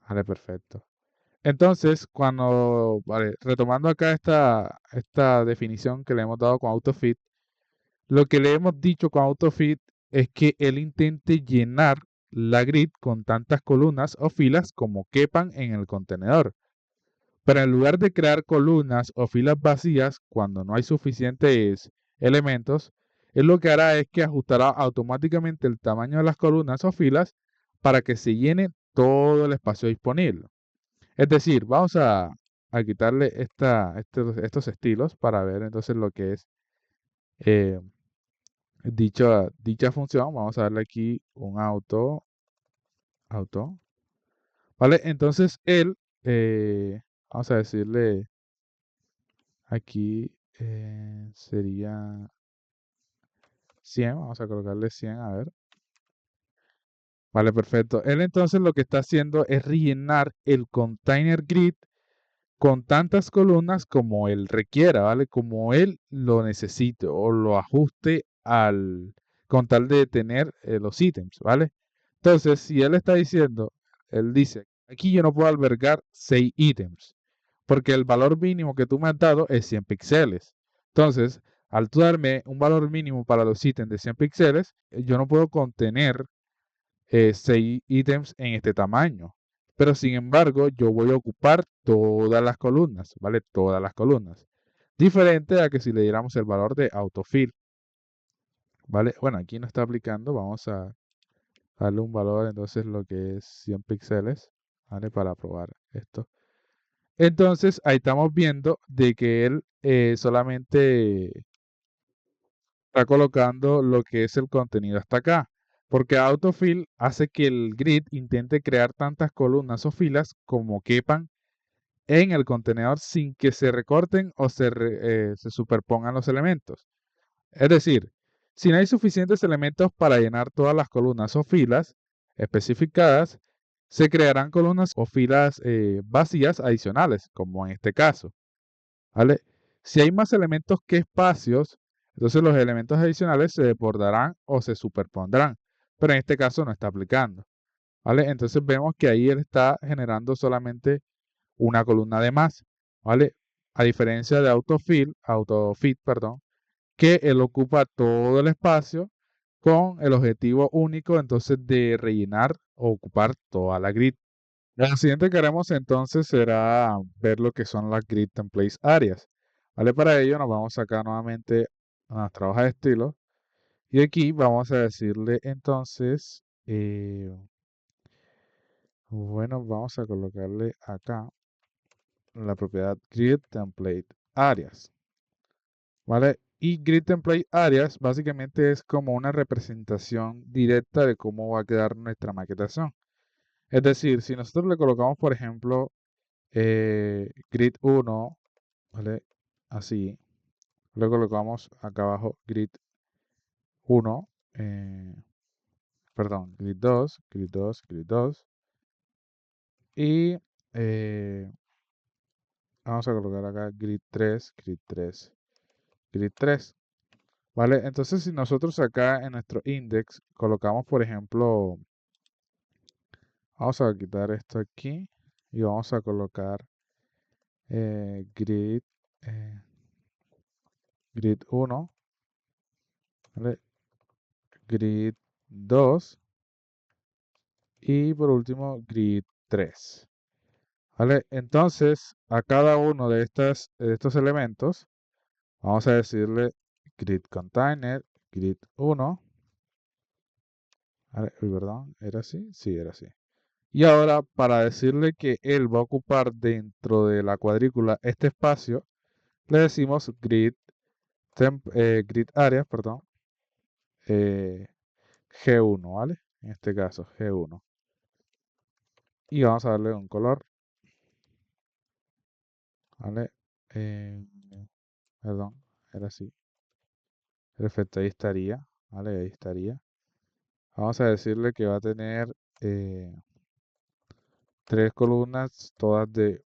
Vale, perfecto. Entonces, vale, retomando acá esta definición que le hemos dado con AutoFit, lo que le hemos dicho con AutoFit es que él intente llenar la grid con tantas columnas o filas como quepan en el contenedor. Pero en lugar de crear columnas o filas vacías cuando no hay suficientes elementos, él lo que hará es que ajustará automáticamente el tamaño de las columnas o filas para que se llene todo el espacio disponible. Es decir, vamos a quitarle estos estilos para ver entonces lo que es eh, dicha función. Vamos a darle aquí un auto. ¿Vale? Entonces vamos a decirle aquí, sería 100. Vamos a colocarle 100, a ver. Vale, perfecto. Él entonces lo que está haciendo es rellenar el container grid con tantas columnas como él requiera, ¿vale? Como él lo necesite o lo ajuste con tal de tener los ítems, ¿vale? Entonces, si él está diciendo, él dice, aquí yo no puedo albergar 6 ítems, porque el valor mínimo que tú me has dado es 100 píxeles. Entonces, al tú darme un valor mínimo para los ítems de 100 píxeles, yo no puedo contener 6 ítems en este tamaño. Pero sin embargo, yo voy a ocupar todas las columnas, ¿vale? Todas las columnas. Diferente a que si le diéramos el valor de autofill, ¿vale? Bueno, aquí no está aplicando, vamos a darle un valor, entonces lo que es 100 píxeles, ¿vale? Para probar esto. Entonces, ahí estamos viendo de que él solamente está colocando lo que es el contenido hasta acá. Porque autofill hace que el grid intente crear tantas columnas o filas como quepan en el contenedor sin que se recorten o se superpongan los elementos. Es decir, si no hay suficientes elementos para llenar todas las columnas o filas especificadas, se crearán columnas o filas vacías adicionales, como en este caso. ¿Vale? Si hay más elementos que espacios, entonces los elementos adicionales se desbordarán o se superpondrán, pero en este caso no está aplicando. ¿Vale? Entonces vemos que ahí él está generando solamente una columna de más. ¿Vale? A diferencia de AutoFit, perdón, que él ocupa todo el espacio con el objetivo único entonces de rellenar o ocupar toda la grid. Lo siguiente que haremos entonces será ver lo que son las grid templates áreas. ¿Vale? Para ello nos vamos acá nuevamente a nuestra hoja de estilo y aquí vamos a decirle entonces, bueno, vamos a colocarle acá la propiedad grid template áreas. ¿Vale? Y Grid Template Areas básicamente es como una representación directa de cómo va a quedar nuestra maquetación. Es decir, si nosotros le colocamos, por ejemplo, Grid 1, ¿vale? Así, le colocamos acá abajo Grid 1, perdón, Grid 2, Grid 2, Grid 2, y vamos a colocar acá Grid 3, Grid 3, Grid 3. ¿Vale? Entonces, si nosotros acá en nuestro index colocamos, por ejemplo, vamos a quitar esto aquí y vamos a colocar grid, eh, grid 1, ¿vale? Grid 2 y por último grid 3. ¿Vale? Entonces, a cada uno de estos elementos, vamos a decirle grid container, grid 1. ¿Vale? Uy, perdón, ¿era así? Sí, era así. Y ahora, para decirle que él va a ocupar dentro de la cuadrícula este espacio, le decimos grid áreas, perdón, G1, ¿vale? En este caso, G1. Y vamos a darle un color, ¿vale? Eh, perdón, era así. Perfecto, ahí estaría, ¿vale? Ahí estaría. Vamos a decirle que va a tener eh, tres columnas, todas del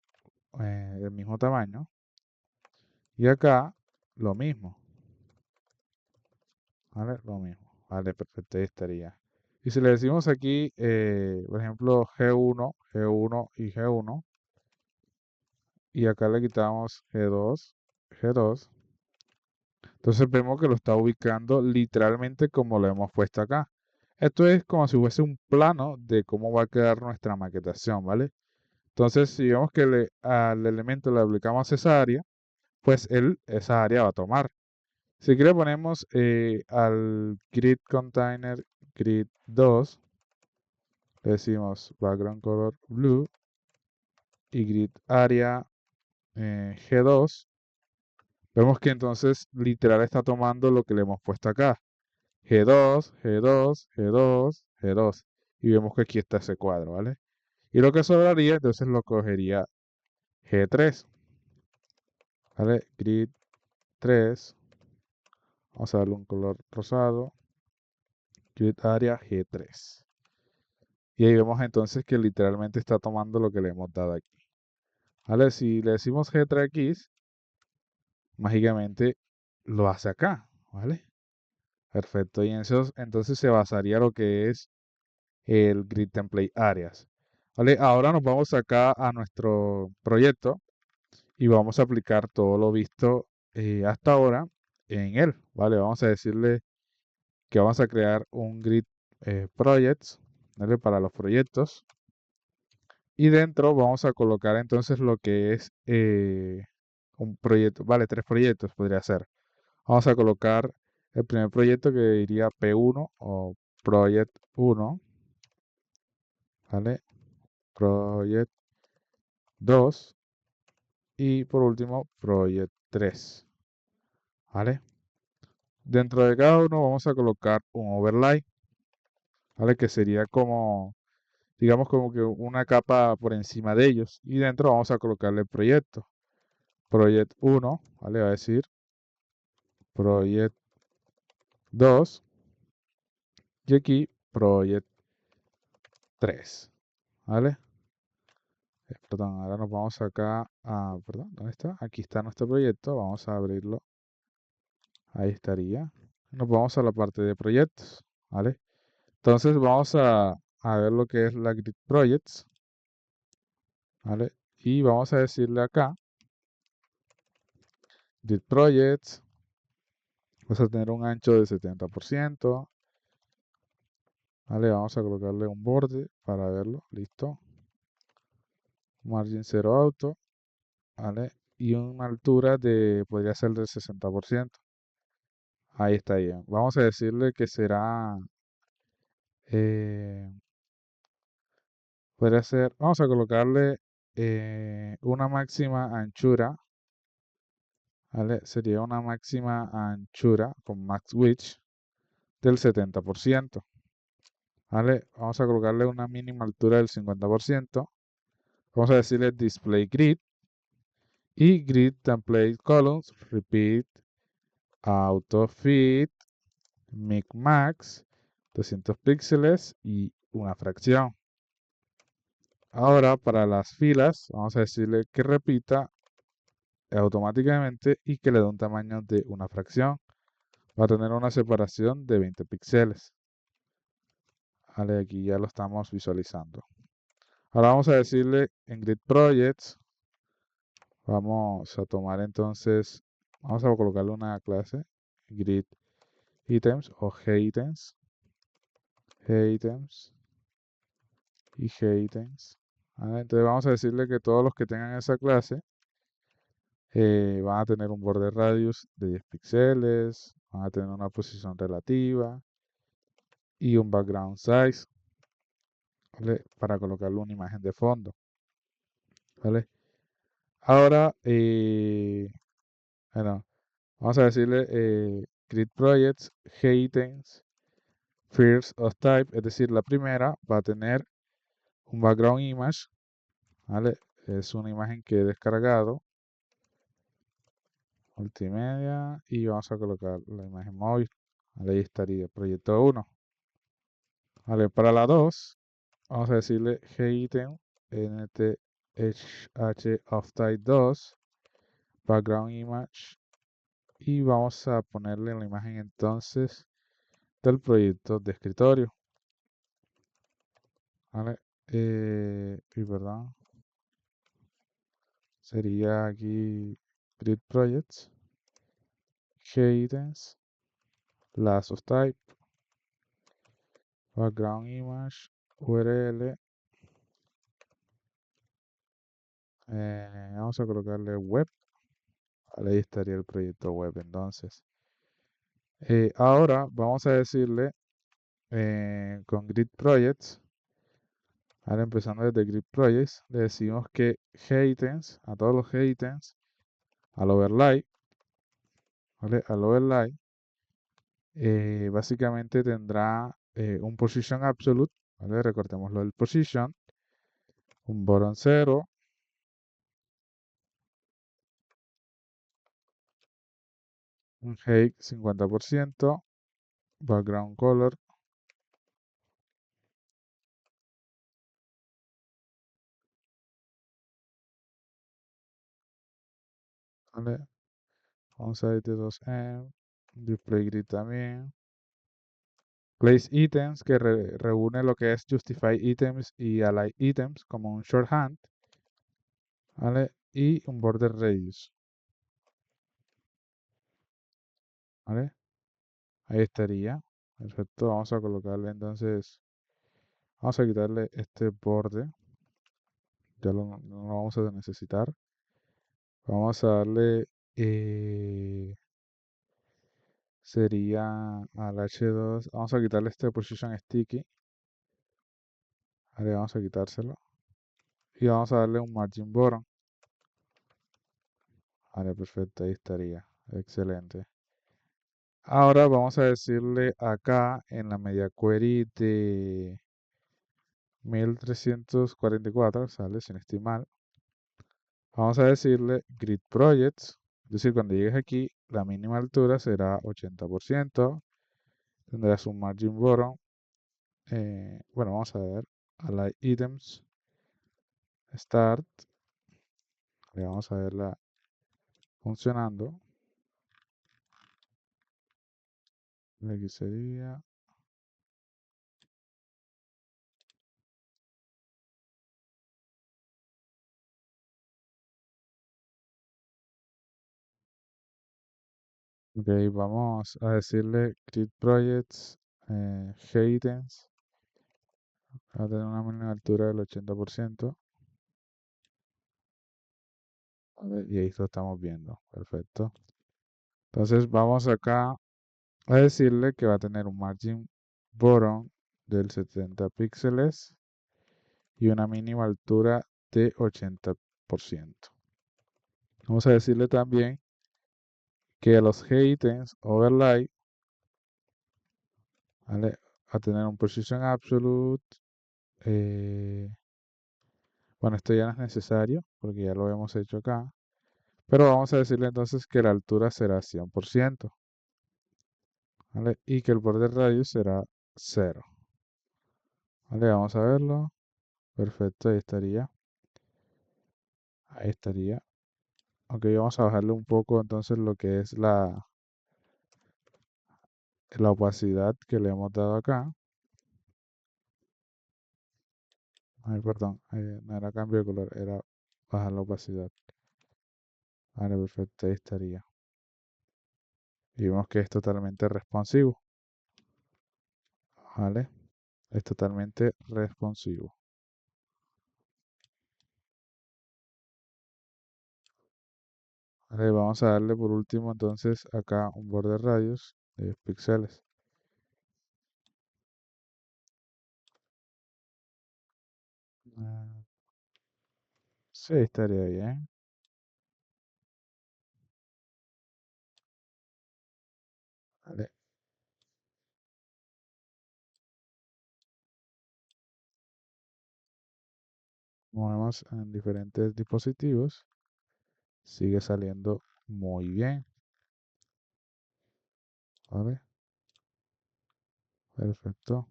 mismo tamaño. Y acá, lo mismo, ¿vale? Lo mismo. Vale, perfecto, ahí estaría. Y si le decimos aquí, por ejemplo, G1, G1 y G1, y acá le quitamos G2, G2, entonces vemos que lo está ubicando literalmente como lo hemos puesto acá. Esto es como si fuese un plano de cómo va a quedar nuestra maquetación, ¿vale? Entonces, si vemos que al elemento le aplicamos esa área, pues él esa área va a tomar. Si quiere ponemos al grid container grid 2, le decimos background color blue y grid area G2. Vemos que entonces literal está tomando lo que le hemos puesto acá. G2, G2, G2, G2. Y vemos que aquí está ese cuadro, ¿vale? Y lo que sobraría, entonces lo cogería G3. ¿Vale? Grid 3. Vamos a darle un color rosado. Grid area G3. Y ahí vemos entonces que literalmente está tomando lo que le hemos dado aquí. ¿Vale? Si le decimos G3X, mágicamente lo hace acá, ¿vale? Perfecto. Y en eso entonces se basaría lo que es el Grid Template Areas. ¿Vale? Ahora nos vamos acá a nuestro proyecto y vamos a aplicar todo lo visto hasta ahora en él. ¿Vale? Vamos a decirle que vamos a crear un Grid Projects, ¿vale? Para los proyectos. Y dentro vamos a colocar entonces lo que es un proyecto, vale, tres proyectos podría ser. Vamos a colocar el primer proyecto que diría P1 o Project 1, ¿vale? Project 2 y por último Project 3, ¿vale? Dentro de cada uno vamos a colocar un overlay, ¿vale? Que sería como digamos como que una capa por encima de ellos. Y dentro vamos a colocarle el proyecto. Project 1, ¿vale? Va a decir Project 2 y aquí Project 3, ¿vale? Perdón, ahora nos vamos acá a, perdón, ¿dónde está? Aquí está nuestro proyecto, vamos a abrirlo, ahí estaría. Nos vamos a la parte de proyectos, ¿vale? Entonces vamos a ver lo que es la Grid Projects, ¿vale? Y vamos a decirle acá, Grid Projects, vas a tener un ancho de 70%, ¿vale? Vamos a colocarle un borde para verlo, listo. Margin 0 auto, ¿vale? Y una altura de, podría ser del 60%. Ahí está bien. Vamos a decirle que será, eh, podría ser, vamos a colocarle una máxima anchura, ¿vale? Sería una máxima anchura con max width del 70%, ¿vale? Vamos a colocarle una mínima altura del 50%. Vamos a decirle display grid y grid template columns, repeat, auto fit, mic max, 200 píxeles y una fracción. Ahora para las filas vamos a decirle que repita automáticamente y que le dé un tamaño de una fracción. Va a tener una separación de 20 píxeles. Vale, aquí ya lo estamos visualizando. Ahora vamos a decirle en Grid Projects, vamos a tomar entonces, vamos a colocarle una clase, Grid Items o G-Items, G-Items y G-Items. Vale, entonces vamos a decirle que todos los que tengan esa clase van a tener un borde radius de 10 píxeles, van a tener una posición relativa y un background size, ¿vale? Para colocarle una imagen de fondo, ¿vale? Ahora, bueno, vamos a decirle Grid Projects, Items, First of Type, es decir, la primera va a tener un background image, ¿vale? Es una imagen que he descargado, multimedia, y vamos a colocar la imagen móvil, ¿vale? Ahí estaría, proyecto 1. Vale, para la 2, vamos a decirle Item, NTH of type 2, background image, y vamos a ponerle la imagen entonces del proyecto de escritorio. ¿Vale? Y perdón, sería aquí Grid Projects, Items, Last of Type, Background Image, URL. Vamos a colocarle web. Vale, ahí estaría el proyecto web entonces. Ahora vamos a decirle con Grid Projects, ahora empezando desde Grid Projects, le decimos que Items, a todos los Items, al overlay, ¿vale? Al overlay, básicamente tendrá un position absolute, ¿vale? Recortémoslo del position, un bottom 0, un height 50%, background color, ¿vale? Vamos a ir de 2M, display grid también. Place items que reúne lo que es justify items y align items como un shorthand, ¿vale? Y un border radius, ¿vale? Ahí estaría. Perfecto, vamos a colocarle entonces, vamos a quitarle este borde, ya no lo vamos a necesitar. Vamos a darle, sería al H2, vamos a quitarle este position sticky, ¿vale? Vamos a quitárselo. Y vamos a darle un margin bottom. Vale, perfecto, ahí estaría. Excelente. Ahora vamos a decirle acá en la media query 1344, sale sin estimar. Vamos a decirle grid projects, es decir, cuando llegues aquí, la mínima altura será 80%, tendrás un margin bottom. Bueno, vamos a ver, align items, start, vamos a verla funcionando. Aquí sería, ok, vamos a decirle grid projects, items, va a tener una mínima altura del 80%. A ver, y ahí lo estamos viendo, perfecto. Entonces vamos acá a decirle que va a tener un margin bottom del 70 píxeles y una mínima altura de 80%. Vamos a decirle también que a los items overlay, ¿vale?, a tener un precision absolute. Bueno, esto ya no es necesario porque ya lo hemos hecho acá. Pero vamos a decirle entonces que la altura será 100%, ¿vale? Y que el border radius será 0. ¿Vale? Vamos a verlo. Perfecto, ahí estaría. Ahí estaría. Ok, vamos a bajarle un poco entonces lo que es la opacidad que le hemos dado acá. Ay, perdón, no era cambio de color, era bajar la opacidad. Vale, perfecto, ahí estaría. Y vemos que es totalmente responsivo. ¿Vale? Es totalmente responsivo. Vale, vamos a darle por último entonces acá un border radius de 10 píxeles. Sí, estaría bien. Vale. Movemos en diferentes dispositivos. Sigue saliendo muy bien. ¿Vale? Perfecto.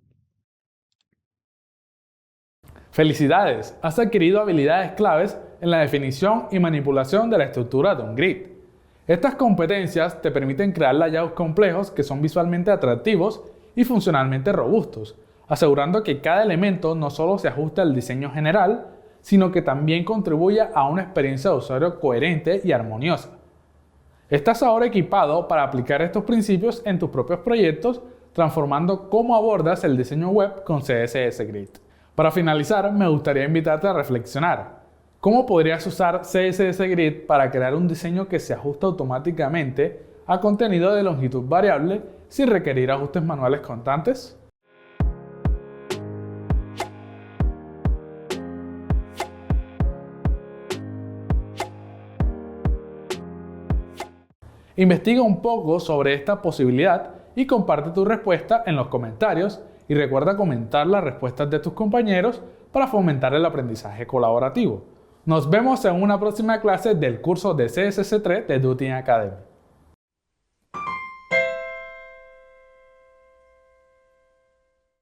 Felicidades, has adquirido habilidades claves en la definición y manipulación de la estructura de un grid. Estas competencias te permiten crear layouts complejos que son visualmente atractivos y funcionalmente robustos, asegurando que cada elemento no solo se ajuste al diseño general, sino que también contribuya a una experiencia de usuario coherente y armoniosa. Estás ahora equipado para aplicar estos principios en tus propios proyectos, transformando cómo abordas el diseño web con CSS Grid. Para finalizar, me gustaría invitarte a reflexionar. ¿Cómo podrías usar CSS Grid para crear un diseño que se ajusta automáticamente a contenido de longitud variable sin requerir ajustes manuales constantes? Investiga un poco sobre esta posibilidad y comparte tu respuesta en los comentarios, y recuerda comentar las respuestas de tus compañeros para fomentar el aprendizaje colaborativo. Nos vemos en una próxima clase del curso de CSS3 de Dutin Academy.